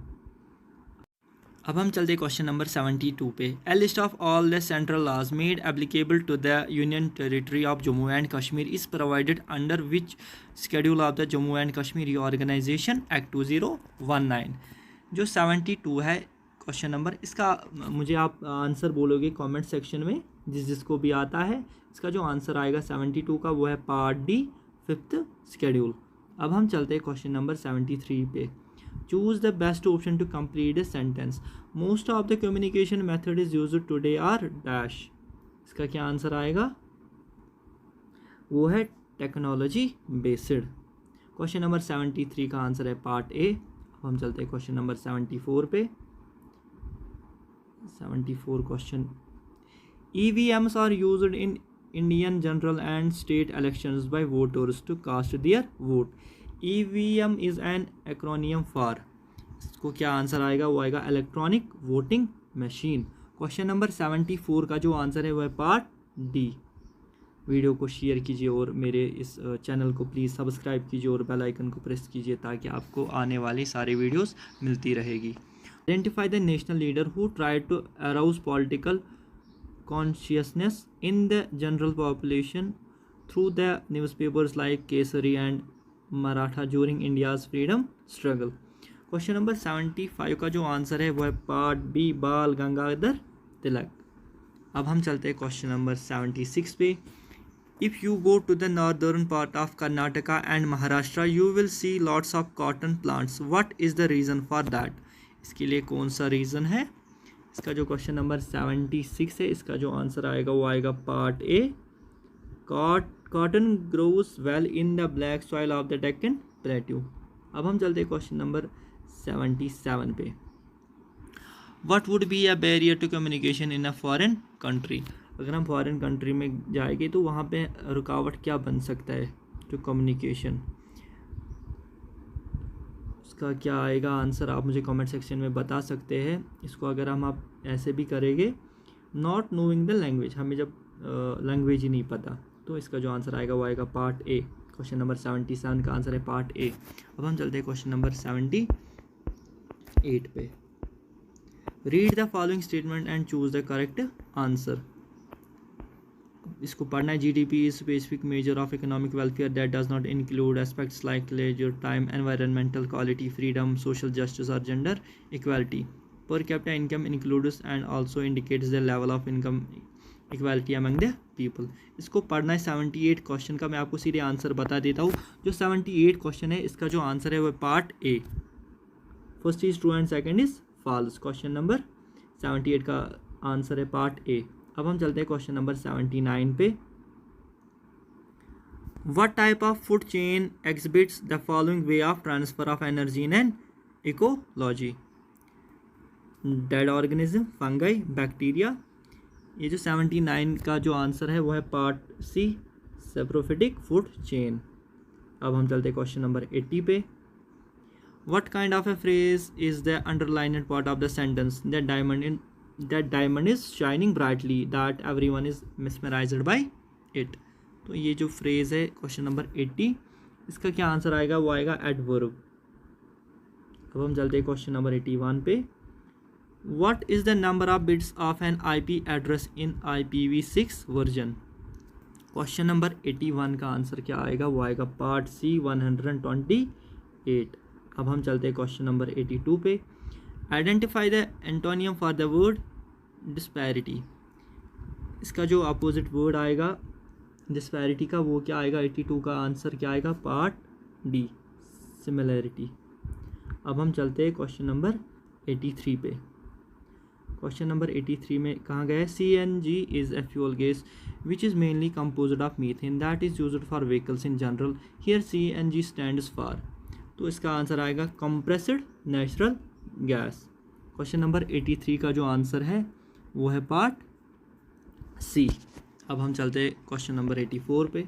अब हम चलते क्वेश्चन नंबर 72 पे। A list of all the central laws made applicable to the union territory of Jammu and Kashmir is provided under which schedule of the Jammu and Kashmir reorganisation act 2019। जो 72 है question number, इसका मुझे आप answer बोलोगे कमेंट सेक्शन में, जिसको भी आता है। इसका जो आंसर आएगा 72 का वो है पार्ट डी, 5th शेड्यूल। अब हम चलते हैं क्वेश्चन नंबर 73 पे। Choose the best option to complete the sentence. Most of the communication method is used today are dash. इसका क्या आंसर आएगा? वो है टेक्नोलॉजी बेस्ड। क्वेश्चन नंबर 73 का आंसर है पार्ट ए। अब हम चलते हैं क्वेश्चन नंबर 74 पे। 74 question, EVMs are used in Indian general and state elections by voters to cast their vote. EVM is an acronym for, इसको क्या आंसर आएगा? वो आएगा electronic voting machine. Question number 74 का जो आंसर है वो है पार्ट डी। वीडियो को शेयर कीजिए और मेरे इस चैनल को प्लीज़ सब्सक्राइब कीजिए और बेल आइकन को प्रेस कीजिए ताकि आपको आने वाली सारी वीडियोस मिलती रहेगी। Identify the national leader who tried to arouse political consciousness in the general population through the newspapers like Kesari and Maratha during India's freedom struggle. Question number 75 का जो आंसर है वो है पार्ट बी, बाल गंगाधर तिलक। अब हम चलते हैं क्वेश्चन नंबर 76 पे। If you go to the northern part of Karnataka and Maharashtra you will see lots of cotton plants, what is the reason for that? इसके लिए कौन सा रीज़न है? इसका जो क्वेश्चन नंबर 76 है इसका जो आंसर आएगा वो आएगा part A, cotton grows well in the black soil of the Deccan plateau. अब हम चलते हैं क्वेश्चन नंबर 77 पे। What would be a barrier to communication in a foreign country? अगर हम फॉरेन कंट्री में जाएंगे तो वहाँ पे रुकावट क्या बन सकता है टू कम्युनिकेशन? इसका क्या आएगा आंसर आप मुझे कमेंट सेक्शन में बता सकते हैं। इसको अगर हम आप ऐसे भी करेंगे, नॉट नोइंग द लैंग्वेज, हमें जब लैंग्वेज ही नहीं पता, तो इसका जो आंसर आएगा वो आएगा पार्ट ए। क्वेश्चन नंबर 77 का आंसर है पार्ट ए। अब हम चलते हैं क्वेश्चन नंबर 78 पे। Read the following statement and choose the correct answer. इसको पढ़ना है। GDP is specific measure of economic welfare that does not include aspects like leisure time, environmental quality, freedom, social justice or gender equality. Per capita income includes and also indicates the level of income equality among the people. इसको पढ़ना है। 78 question का मैं आपको सीधे answer बता देता हूँ। जो 78 क्वेश्चन है इसका जो आंसर है वो part A, first is true and second is false. Question number 78 का आंसर है पार्ट ए। अब हम चलते हैं क्वेश्चन नंबर 79 पे। What type of food chain exhibits the following way of transfer of energy in an ecology? Dead organism, fungi, bacteria. ये जो 79 का जो आंसर है वो है part C, saprophytic food chain. अब हम चलते हैं क्वेश्चन नंबर 80 पे। What kind of a phrase is the underlined part of the sentence that diamond is shining brightly that everyone is mesmerized by it? तो ये जो फ्रेज है question number 80, इसका क्या आंसर आएगा? वो आएगा एडवर्ब। अब हम चलते हैं क्वेश्चन नंबर 81 पे। What is the number of bits of an IP address in IPv6 version? Question number 81 का आंसर क्या आएगा? वो आएगा पार्ट सी, 128। अब हम चलते हैं क्वेश्चन नंबर 82 पे। Identify the antonym for the word disparity. इसका जो अपोजिट वर्ड आएगा डिस्पैरिटी का वो क्या आएगा? 82 का आंसर क्या आएगा? Part D, similarity. अब हम चलते हैं क्वेश्चन नंबर 83 पे। क्वेश्चन नंबर 83 में कहाँ गया है? CNG is a fuel gas which is mainly composed of methane that is used for vehicles in general, here CNG stands for. तो इसका आंसर आएगा compressed natural gas. Question number 83 का जो आंसर है वो है पार्ट सी। अब हम चलते हैं क्वेश्चन नंबर 84 पे।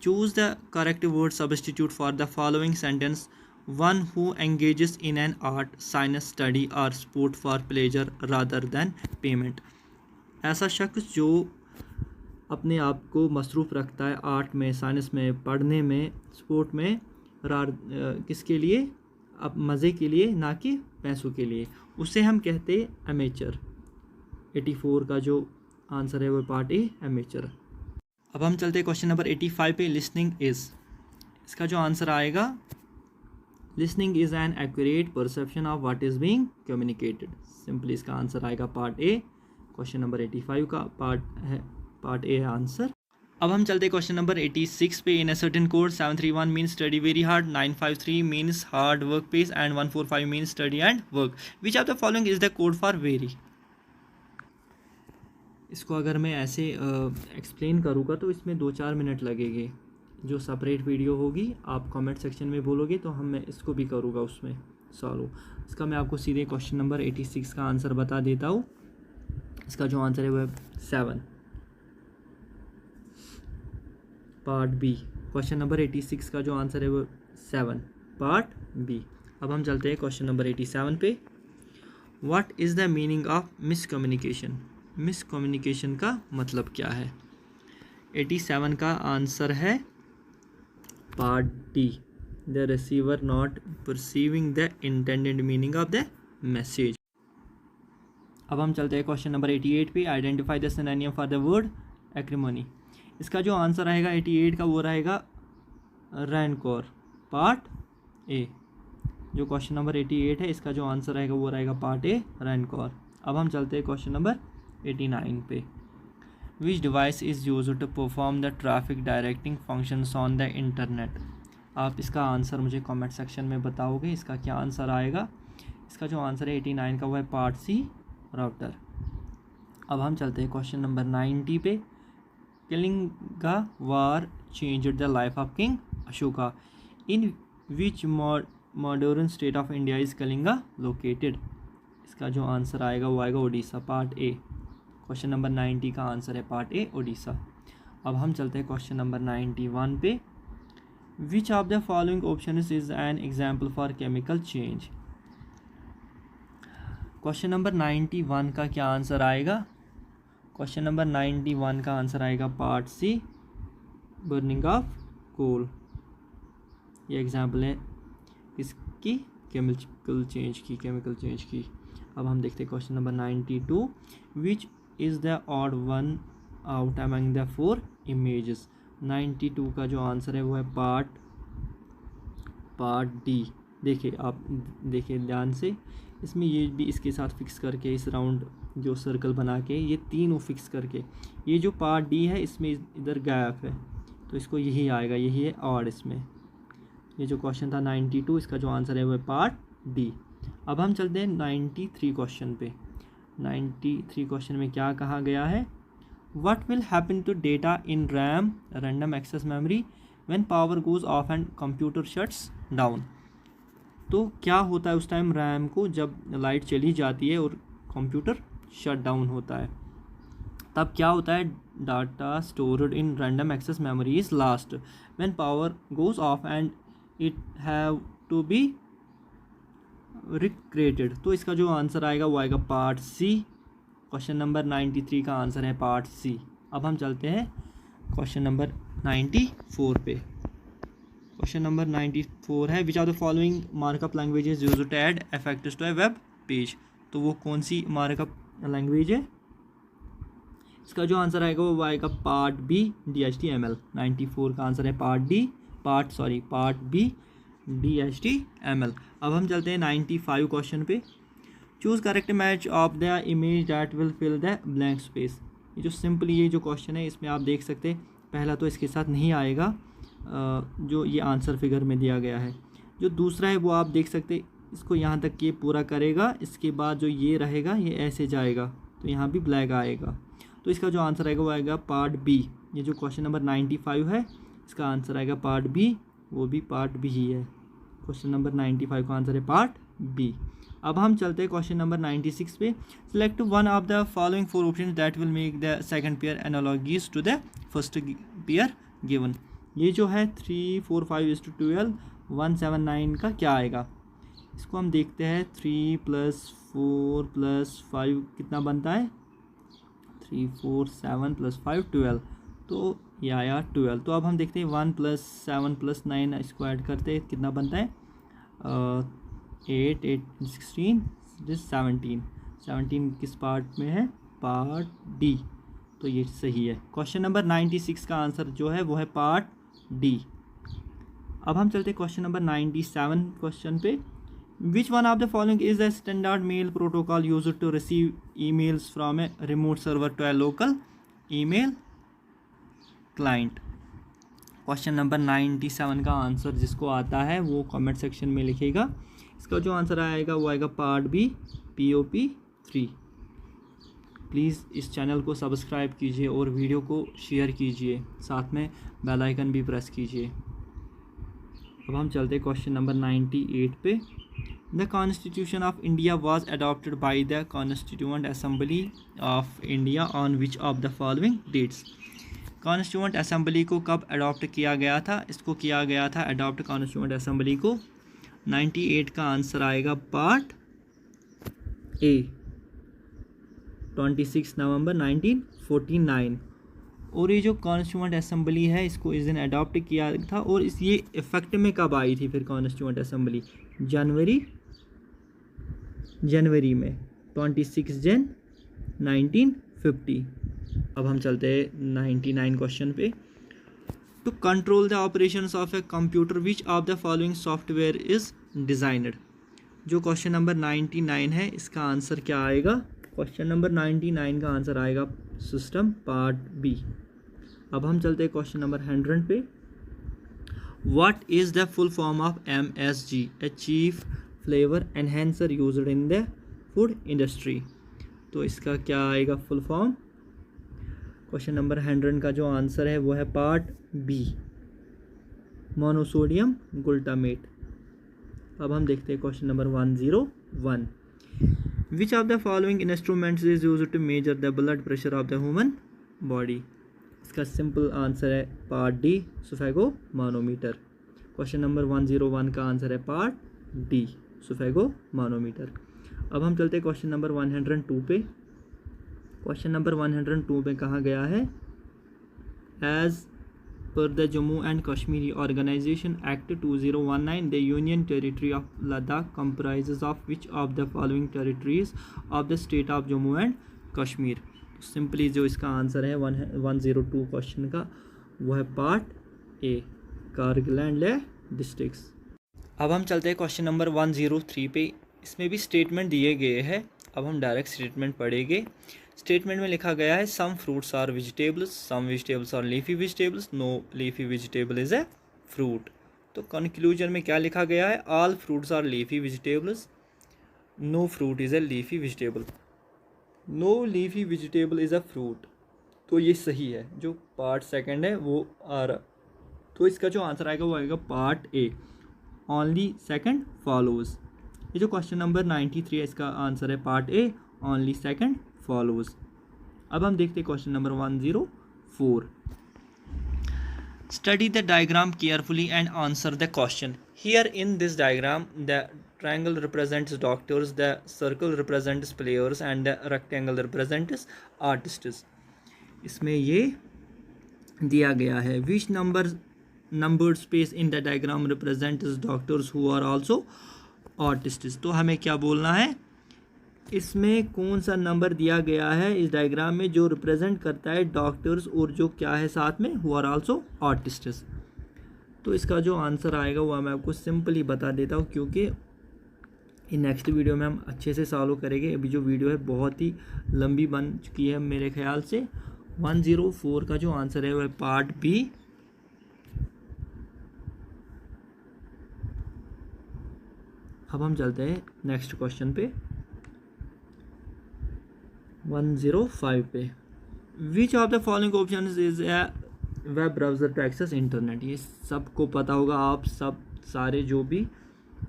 Choose the correct word substitute for the following sentence. One who engages in an art, science, study और sport for pleasure rather than payment. ऐसा शख्स जो अपने आप को मसरूफ़ रखता है आर्ट में, साइंस में, पढ़ने में, स्पोर्ट में, किसके लिए? अब मज़े के लिए, ना कि पैसों के लिए, उसे हम कहते हैं एमेचर। 84 का जो आंसर है वो पार्ट ए, एमेचर। अब हम चलते हैं क्वेश्चन नंबर 85 पे। लिसनिंग इज़, इसका जो आंसर आएगा, listening is an accurate perception of what is being communicated. Simply इसका आंसर आएगा पार्ट ए। क्वेश्चन नंबर 85 का पार्ट ए है आंसर। अब हम चलते हैं क्वेश्चन नंबर 86 पे. In a certain code 731 means study very hard, 953 means hard work pays and 145 means study and work. Which of the following is the code for very. इसको अगर मैं ऐसे एक्सप्लेन करूँगा तो इसमें 2-4 मिनट लगेंगे. जो सेपरेट वीडियो होगी आप कमेंट सेक्शन में बोलोगे तो मैं इसको भी करूँगा उसमें सॉल्व. इसका मैं आपको सीधे क्वेश्चन नंबर 86 का आंसर बता देता हूँ. इसका जो आंसर है वो है 7 पार्ट बी. क्वेश्चन नंबर 86 का जो आंसर है वो 7 पार्ट बी. अब हम चलते हैं क्वेश्चन नंबर 87 पे. What is the meaning of miscommunication. Miscommunication का मतलब क्या है. 87 का आंसर है part D. The receiver not perceiving the intended meaning of the message. अब हम चलते हैं क्वेश्चन नंबर 88 पे. Identify the synonym for the word acrimony. इसका जो आंसर रहेगा 88 का वो रहेगा रैनकोर पार्ट ए. जो क्वेश्चन नंबर 88 है इसका जो आंसर रहेगा वो रहेगा पार्ट ए रैनकोर. अब हम चलते हैं क्वेश्चन नंबर 89 पे. Which device is used to perform the traffic directing functions on the internet. आप इसका आंसर मुझे कमेंट सेक्शन में बताओगे इसका क्या आंसर आएगा. इसका जो आंसर है 89 का वो है पार्ट सी राउटर. अब हम चलते हैं क्वेश्चन नंबर 90 पे. Kalinga war changed the life of King Ashoka. In which modern state of India is Kalinga located? इसका जो आंसर आएगा वो आएगा Odisha part A. Question number 90 का आंसर है पार्ट ए ओडिशा. अब हम चलते हैं क्वेश्चन नंबर 91 पे. Which of the following option is an example for chemical change. Question number 91 का क्या आंसर आएगा. क्वेश्चन नंबर 91 का आंसर आएगा part C burning of coal. ये एग्जाम्पल है इसकी केमिकल चेंज की. अब हम देखते हैं question number 92. Which is the odd one out among the 4 images. 92 का जो आंसर है वो है पार्ट डी. देखिए आप देखिए ध्यान से. इसमें ये भी इसके साथ फिक्स करके इस राउंड जो सर्कल बना के ये तीनों फिक्स करके ये जो पार्ट डी है इसमें इधर गैप है तो इसको यही आएगा. यही है ऑड इसमें. ये जो क्वेश्चन था 92 इसका जो आंसर है वो है पार्ट डी. अब हम चलते हैं 93 क्वेश्चन पे. 93 क्वेश्चन में क्या कहा गया है. What will happen to data in RAM random access memory when power goes off and computer shuts down. तो क्या होता है उस टाइम रैम को जब लाइट चली जाती है और कंप्यूटर शट डाउन होता है तब क्या होता है. Data stored in random access memory is last when power goes off and it have to be recreated. तो इसका जो आंसर आएगा वो आएगा पार्ट सी. क्वेश्चन नंबर 93 का आंसर है पार्ट सी. अब हम चलते हैं क्वेश्चन नंबर 94 पे. क्वेश्चन नंबर 94 है. Which are the following markup languages used to add effects to a web page. तो वो कौन सी मार्कअप लैंग्वेज है. इसका जो आंसर आएगा वो आएगा पार्ट बी DHTML. 94 का आंसर है पार्ट बी DHTML. अब हम चलते हैं 95 क्वेश्चन पे. Choose correct match of the image that will fill the blank space. ये जो सिंपली ये जो क्वेश्चन है इसमें आप देख सकते हैं पहला तो इसके साथ नहीं आएगा जो ये आंसर फिगर में दिया गया है. जो दूसरा है वो आप देख सकते इसको यहाँ तक ये पूरा करेगा. इसके बाद जो ये रहेगा ये ऐसे जाएगा तो यहाँ भी ब्लैक आएगा. तो इसका जो आंसर आएगा वो आएगा पार्ट बी. ये जो क्वेश्चन नंबर 95 है इसका आंसर आएगा पार्ट बी. वो भी पार्ट बी ही है. क्वेश्चन नंबर 95 का आंसर है पार्ट बी. अब हम चलते हैं क्वेश्चन नंबर 96 पे. Select one of the following 4 option that will make the second pair analogous to the first pair given. ये जो है 3, 4, 5:12 179 का क्या आएगा. इसको हम देखते हैं. 3 + 4 + 5 कितना बनता है. 3, 4, 7 + 5 12. तो ये आया 12. तो अब हम देखते हैं 1 + 7 + 9 इसको ऐड करते हैं कितना बनता है 8, 8, 16 17. 17 किस पार्ट में है पार्ट डी. तो ये सही है. क्वेश्चन नंबर 96 का आंसर जो है वो है पार्ट डी. अब हम चलते हैं क्वेश्चन नंबर 97 क्वेश्चन पे. Which one of the following is the standard mail protocol used to receive emails from a remote server to a local email client. Question number 97 का आंसर जिसको आता है वो कमेंट सेक्शन में लिखेगा। इसका जो आंसर आएगा वो आएगा पार्ट बी, POP 3। प्लीज़ इस चैनल को सब्सक्राइब कीजिए और वीडियो को शेयर कीजिए, साथ में बेल आइकन भी प्रेस कीजिए। अब हम चलते हैं क्वेश्चन नंबर 98 पे। The constitution of India was adopted by the constituent assembly of India on which of the following dates. Constituent assembly को कब अडॉप्ट किया गया था? इसको किया गया था अडॉप्ट कॉन्स्टिट्यूएंट असेंबली को 98 का आंसर आएगा पार्ट ए, 26 नवंबर 1949। और ये जो कॉन्स्टिट्यूएंट असेंबली है इसको इस दिन अडॉप्ट किया था। और इस ये इफ़ेक्ट में कब आई थी फिर कॉन्स्टिट्यूएंट असेंबली? जनवरी में 26 जन 1950। अब हम चलते हैं 99 क्वेश्चन पे। To control the operations of a computer which of the following software is designed. जो क्वेश्चन नंबर 99 है इसका आंसर क्या आएगा? क्वेश्चन नंबर 99 का आंसर आएगा सिस्टम पार्ट बी। अब हम चलते हैं क्वेश्चन नंबर 100 पे। What is the full form of MSG, a chief flavour enhancer used in the food industry. तो इसका क्या आएगा फुल फॉर्म? क्वेश्चन नंबर 100 का जो आंसर है वो है पार्ट बी, मोनोसोडियम ग्लूटामेट। अब हम देखते हैं question number 101। Which of the following instruments is used to measure the blood pressure of the human body. इसका सिंपल आंसर है part D, sphygmomanometer. Question number 101 का आंसर है पार्ट डी, सुफेगोमानोमीटर। अब हम चलते हैं क्वेश्चन नंबर 102 पे। क्वेश्चन नंबर 102 पे कहा गया है as per the Jammu and Kashmir Organization Act 2019, the Union Territory of Ladakh comprises of which of the following territories of the state of Jammu and Kashmir। Simply जो इसका answer है 102 question का वो है part A, Kargil and Leh districts. अब हम चलते हैं क्वेश्चन नंबर 103 पे। इसमें भी स्टेटमेंट दिए गए हैं। अब हम डायरेक्ट स्टेटमेंट पढ़ेंगे। स्टेटमेंट में लिखा गया है some fruits are vegetables, some vegetables are leafy vegetables, no leafy vegetable is a fruit. तो कंक्लूजन में क्या लिखा गया है? All fruits are leafy vegetables, no fruit is a leafy vegetable, no leafy vegetable is a fruit. तो ये सही है। जो पार्ट सेकंड है वो आ रहा, तो इसका जो आंसर आएगा वो आएगा part A, only second follows. ये जो क्वेश्चन नंबर 93 है इसका आंसर है part A, only second follows। अब हम देखते हैं question number 104। Study the diagram carefully and answer the question. Here in this diagram the triangle represents doctors, the circle represents players and the rectangle represents artists. इसमें ये दिया गया है which numbered space in the diagram represents doctors who are also artists. तो हमें क्या बोलना है? इसमें कौन सा नंबर दिया गया है इस डायग्राम में जो रिप्रेजेंट करता है डॉक्टर्स और जो क्या है साथ में हु आर आल्सो आर्टिस्ट्स। तो इसका जो आंसर आएगा वो मैं आपको सिंपली बता देता हूँ, क्योंकि नेक्स्ट वीडियो में हम अच्छे से सॉल्व करेंगे। अभी जो वीडियो है बहुत ही लंबी बन चुकी है मेरे ख्याल से। 104 का जो आंसर है वो है पार्ट बी। अब हम चलते हैं नेक्स्ट क्वेश्चन पे 105 पे। Which of the following option is a web browser to access internet. ये सबको पता होगा, आप सब सारे जो भी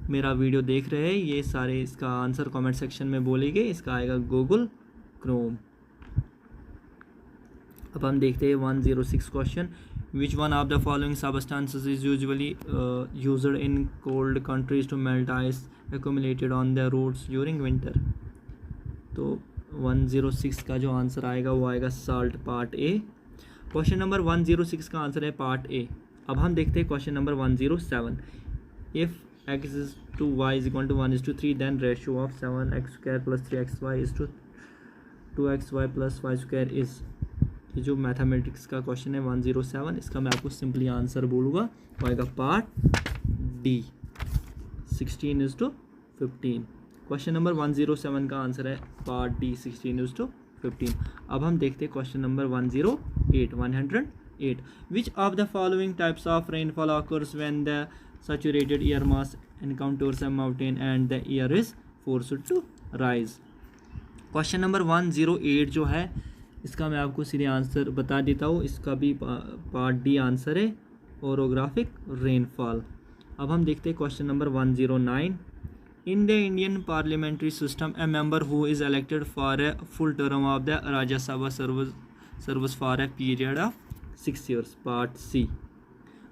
मेरा वीडियो देख रहे हैं ये सारे इसका आंसर कमेंट सेक्शन में बोलेंगे। इसका आएगा गूगल क्रोम। अब हम देखते हैं 106 question. Which one of the following substances is usually used in cold countries to melt ice accumulated on the roads during winter. तो 106 का जो आंसर आएगा वो आएगा salt, part A. Question number 106 का आंसर है पार्ट ए। अब हम देखते हैं question number 107। If x is to y is equal to 1:3 then ratio of 7x square plus 3xy is to 2xy plus y square is। ये जो mathematics का question है 107, इसका मैं आपको सिंपली आंसर बोलूँगा वो आएगा पार्ट डी, 16:15। क्वेश्चन नंबर 107 का आंसर है पार्ट डी, 16:15। अब हम देखते हैं question number 108, 8. Which of the following types of rainfall occurs when the saturated air mass encounters a mountain and the air is forced to rise? Question number 108 जो है इसका मैं आपको सीधे आंसर बता देता हूँ. इसका भी पार्ट डी आंसर है, ओरोग्राफिक रेनफॉल. अब हम देखते हैं question number 109. In the Indian parliamentary system a member who is elected for a full term of the Rajya Sabha service for a period of 6 years. Part C.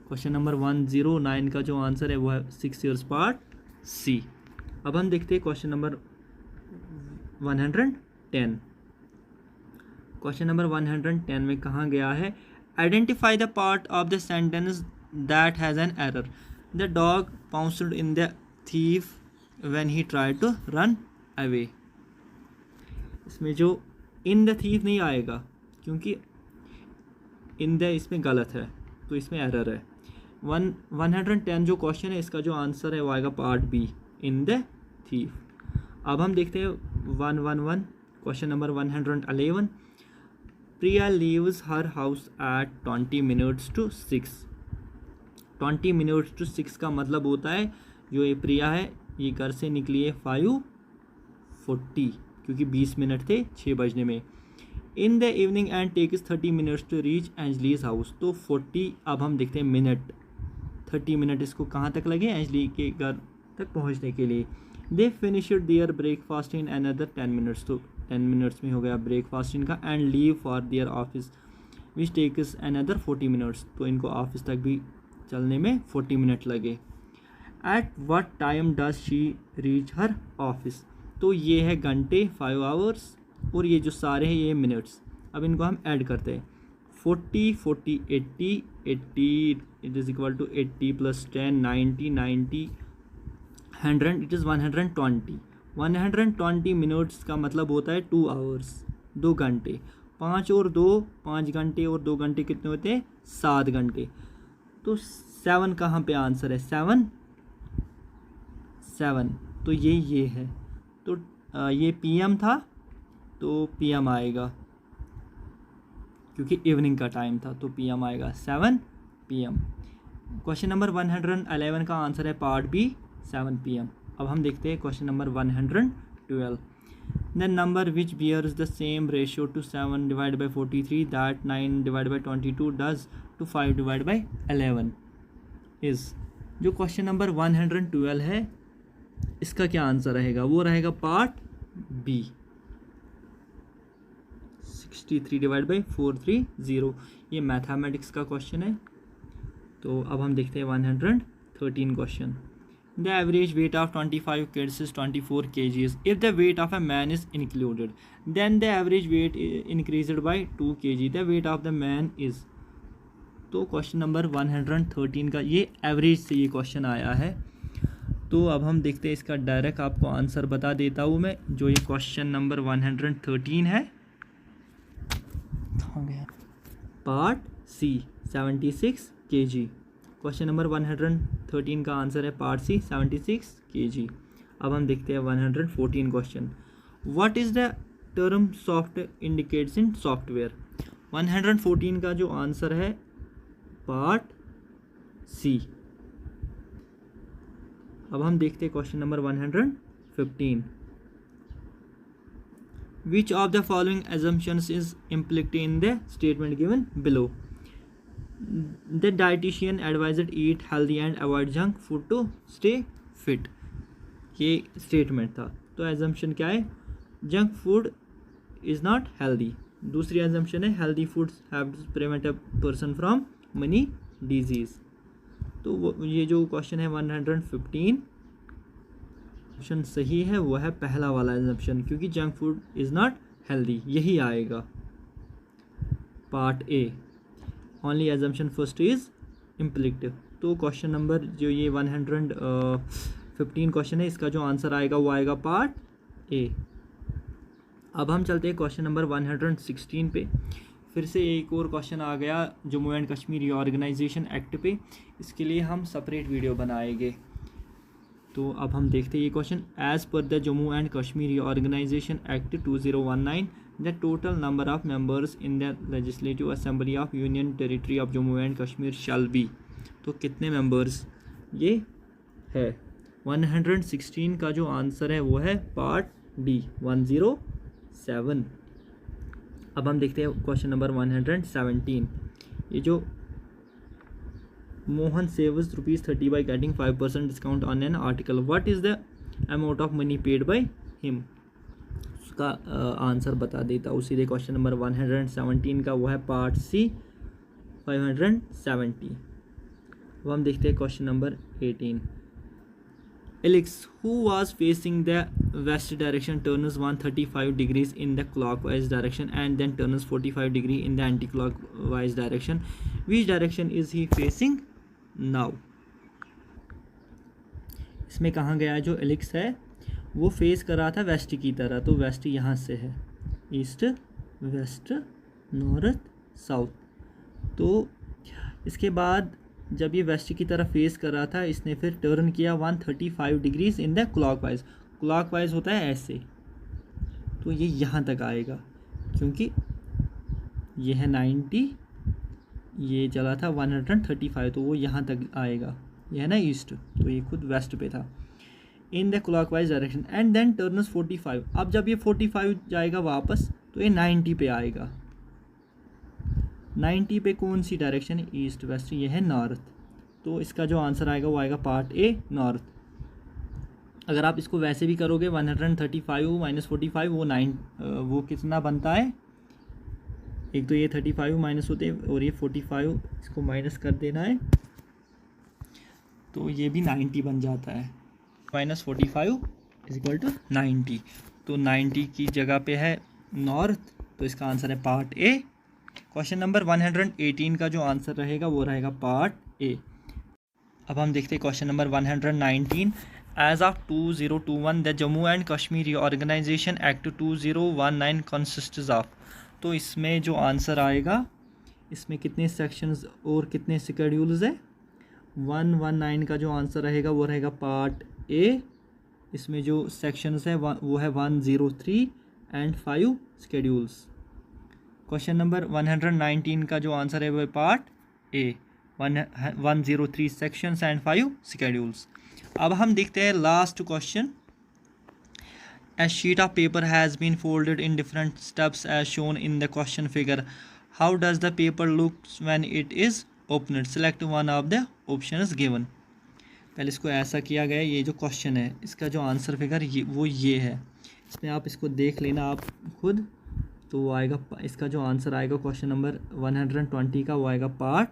Question number 109 का जो answer है वो है 6 years, part सी. अब हम देखते हैं question number 110. Question number 110 में कहाँ गया है? Identify the part of the sentence that has an error. The dog pounced in the thief when he tried to run away. इसमें जो इन द थीफ नहीं आएगा क्योंकि इन द इसमें गलत है, तो इसमें एरर है. 110 जो क्वेश्चन है इसका जो आंसर है वो आएगा part B, in the thief. अब हम देखते हैं 111. Question number 111. Priya leaves her house at 20 minutes to 6. 20 minutes to 6 का मतलब होता है जो ये प्रिया है ये घर से निकली है 5:40 क्योंकि 20 मिनट थे 6 बजने में. In the evening and takes 30 minutes to reach Anjali's house. तो 40, अब हम देखते हैं मिनट, 30 मिनट इसको कहाँ तक लगे? एंजली के घर तक पहुँचने के लिए. They finished their breakfast in another 10 minutes. तो 10 minutes में हो गया ब्रेकफास्ट इनका. And leave for their office which takes another 40 minutes. तो इनको ऑफिस तक भी चलने में 40 मिनट लगे. At what time does she reach her office. तो ये है घंटे 5 hours और ये जो सारे हैं ये मिनट्स. अब इनको हम ऐड करते हैं. 40 40 80 80 it is equal to 80 + 10 90 90 100 it is 120. 120 minutes का मतलब होता है 2 hours, 2 घंटे. 5 और 2 5 घंटे और 2 घंटे कितने होते हैं? 7 घंटे. तो 7 कहाँ पे आंसर है? 7. तो ये है. तो ये PM था तो PM आएगा क्योंकि इवनिंग का टाइम था तो PM आएगा 7 PM. क्वेश्चन नंबर 111 का आंसर है पार्ट बी 7 PM. अब हम देखते हैं question number 112. The number which bears the same ratio to 7 divide by 43 that 9 divide by 22 does to 5 divide by 11 is. जो क्वेश्चन नंबर 112 है इसका क्या आंसर रहेगा? वो रहेगा पार्ट बी 63 डिवाइड बाई 430. ये मैथमेटिक्स का क्वेश्चन है. तो अब हम देखते हैं 113 question. The average weight of 25 kids is 24 kgs. If the weight of a man is included, then the average weight increased by 2 kg. The weight of the man is. तो question number 113 का ये average से ये question आया है. तो अब हम देखते हैं इसका डायरेक्ट आपको आंसर बता देता हूँ मैं. जो ये क्वेश्चन नंबर 113 है part C 76 kg. Question number 113 का आंसर है पार्ट सी 76 kg. अब हम देखते हैं 114 question. What is the term soft indicates in software. 114 का जो आंसर है पार्ट सी. अब हम देखते हैं question number 115. Which of the following assumptions is implied in the statement given below. The dietitian advised eat healthy and avoid junk food to stay fit. ये statement था. तो एजम्पशन क्या है? Junk food is not healthy. दूसरी assumption है healthy foods have to prevent a person from many disease. तो ये जो क्वेश्चन है 115 ऑप्शन सही है वो है पहला वाला एजम्पशन क्योंकि junk food is not healthy. यही आएगा part A. Only assumption first is implicit. तो क्वेश्चन नंबर जो ये 115 क्वेश्चन है इसका जो आंसर आएगा वो आएगा पार्ट ए. अब हम चलते हैं क्वेश्चन नंबर 116 पे. फिर से एक और क्वेश्चन आ गया Jammu and Kashmir reorganisation act पे. इसके लिए हम सेपरेट वीडियो बनाएंगे. तो अब हम देखते हैं ये question. As per the Jammu and Kashmir reorganisation act 2019 the total number of members in the legislative assembly of union territory of Jammu and Kashmir shall be. तो कितने मेंबर्स ये है 116 का जो आंसर है वो है पार्ट डी 107। अब हम देखते हैं क्वेश्चन नंबर 117। ये जो Mohan saves ₹30 by getting 5% discount on an article, what is the amount of money paid by him. उसका आंसर बता देता हूँ सीधे। क्वेश्चन नंबर 117 का वो है पार्ट सी 570। अब हम देखते हैं question number 18। Alex, who was facing the west direction, turns 135 degrees in the clockwise direction and then turns 45 degree in the anti-clockwise direction. Which direction is he facing now? इसमें कहाँ गया जो एलिक्स है वो फेस कर रहा था वेस्ट की तरह, तो वेस्ट यहाँ से है, ईस्ट वेस्ट नॉर्थ साउथ। तो इसके बाद जब ये वेस्ट की तरफ फेस कर रहा था इसने फिर टर्न किया 135 degrees in the clockwise. Clockwise होता है ऐसे, तो ये यहाँ तक आएगा क्योंकि ये है 90, ये चला था 135, तो वो यहाँ तक आएगा। ये है ना ईस्ट, तो ये खुद वेस्ट पे था। In the clockwise direction and then turns 45। अब जब ये 45 जाएगा वापस तो ये 90 पे आएगा। 90 पे कौन सी डायरेक्शन है, ईस्ट वेस्ट, ये है नॉर्थ, तो इसका जो आंसर आएगा वो आएगा पार्ट ए नॉर्थ। अगर आप इसको वैसे भी करोगे 135 माइनस 45 वो कितना बनता है, एक तो ये 35 माइनस होते हैं और ये 45 इसको माइनस कर देना है, तो ये भी 90 बन जाता है। -45 इज इक्वल टू 90, तो 90 की जगह पे है नॉर्थ, तो इसका आंसर है पार्ट ए। क्वेश्चन नंबर 118 का जो आंसर रहेगा वो रहेगा पार्ट ए। अब हम देखते हैं question number 119। As of 2021 the Jammu and Kashmir reorganisation act 2019 consists of. तो इसमें जो आंसर आएगा, इसमें कितने सेक्शंस और कितने शेड्यूल्स है, 119 का जो आंसर रहेगा वो रहेगा पार्ट ए। इसमें जो सेक्शंस है वो है 103 एंड 5 शेड्यूल्स। क्वेश्चन नंबर 119 का जो आंसर है वो है part A, 103 sections and 5 schedules. अब हम देखते हैं last question. A sheet of paper has been folded in different steps as shown in the question figure. How does the paper look when it is opened? Select one of the options given. पहले इसको ऐसा किया गया, ये जो question है इसका जो आंसर फिगर ये है। इसमें आप इसको देख लेना आप खुद, तो वो आएगा, इसका जो आंसर आएगा क्वेश्चन नंबर 120 का वो आएगा पार्ट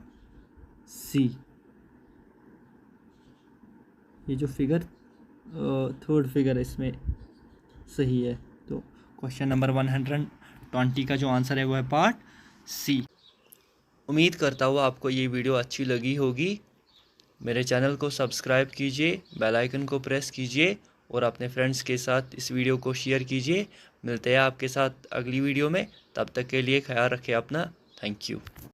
सी। ये जो फिगर थर्ड फिगर है इसमें सही है, तो क्वेश्चन नंबर 120 का जो आंसर है वो है पार्ट सी। उम्मीद करता हूँ आपको ये वीडियो अच्छी लगी होगी। मेरे चैनल को सब्सक्राइब कीजिए, बेल आइकन को प्रेस कीजिए और अपने फ्रेंड्स के साथ इस वीडियो को शेयर कीजिए। मिलते हैं आपके साथ अगली वीडियो में, तब तक के लिए ख्याल रखें अपना। Thank you.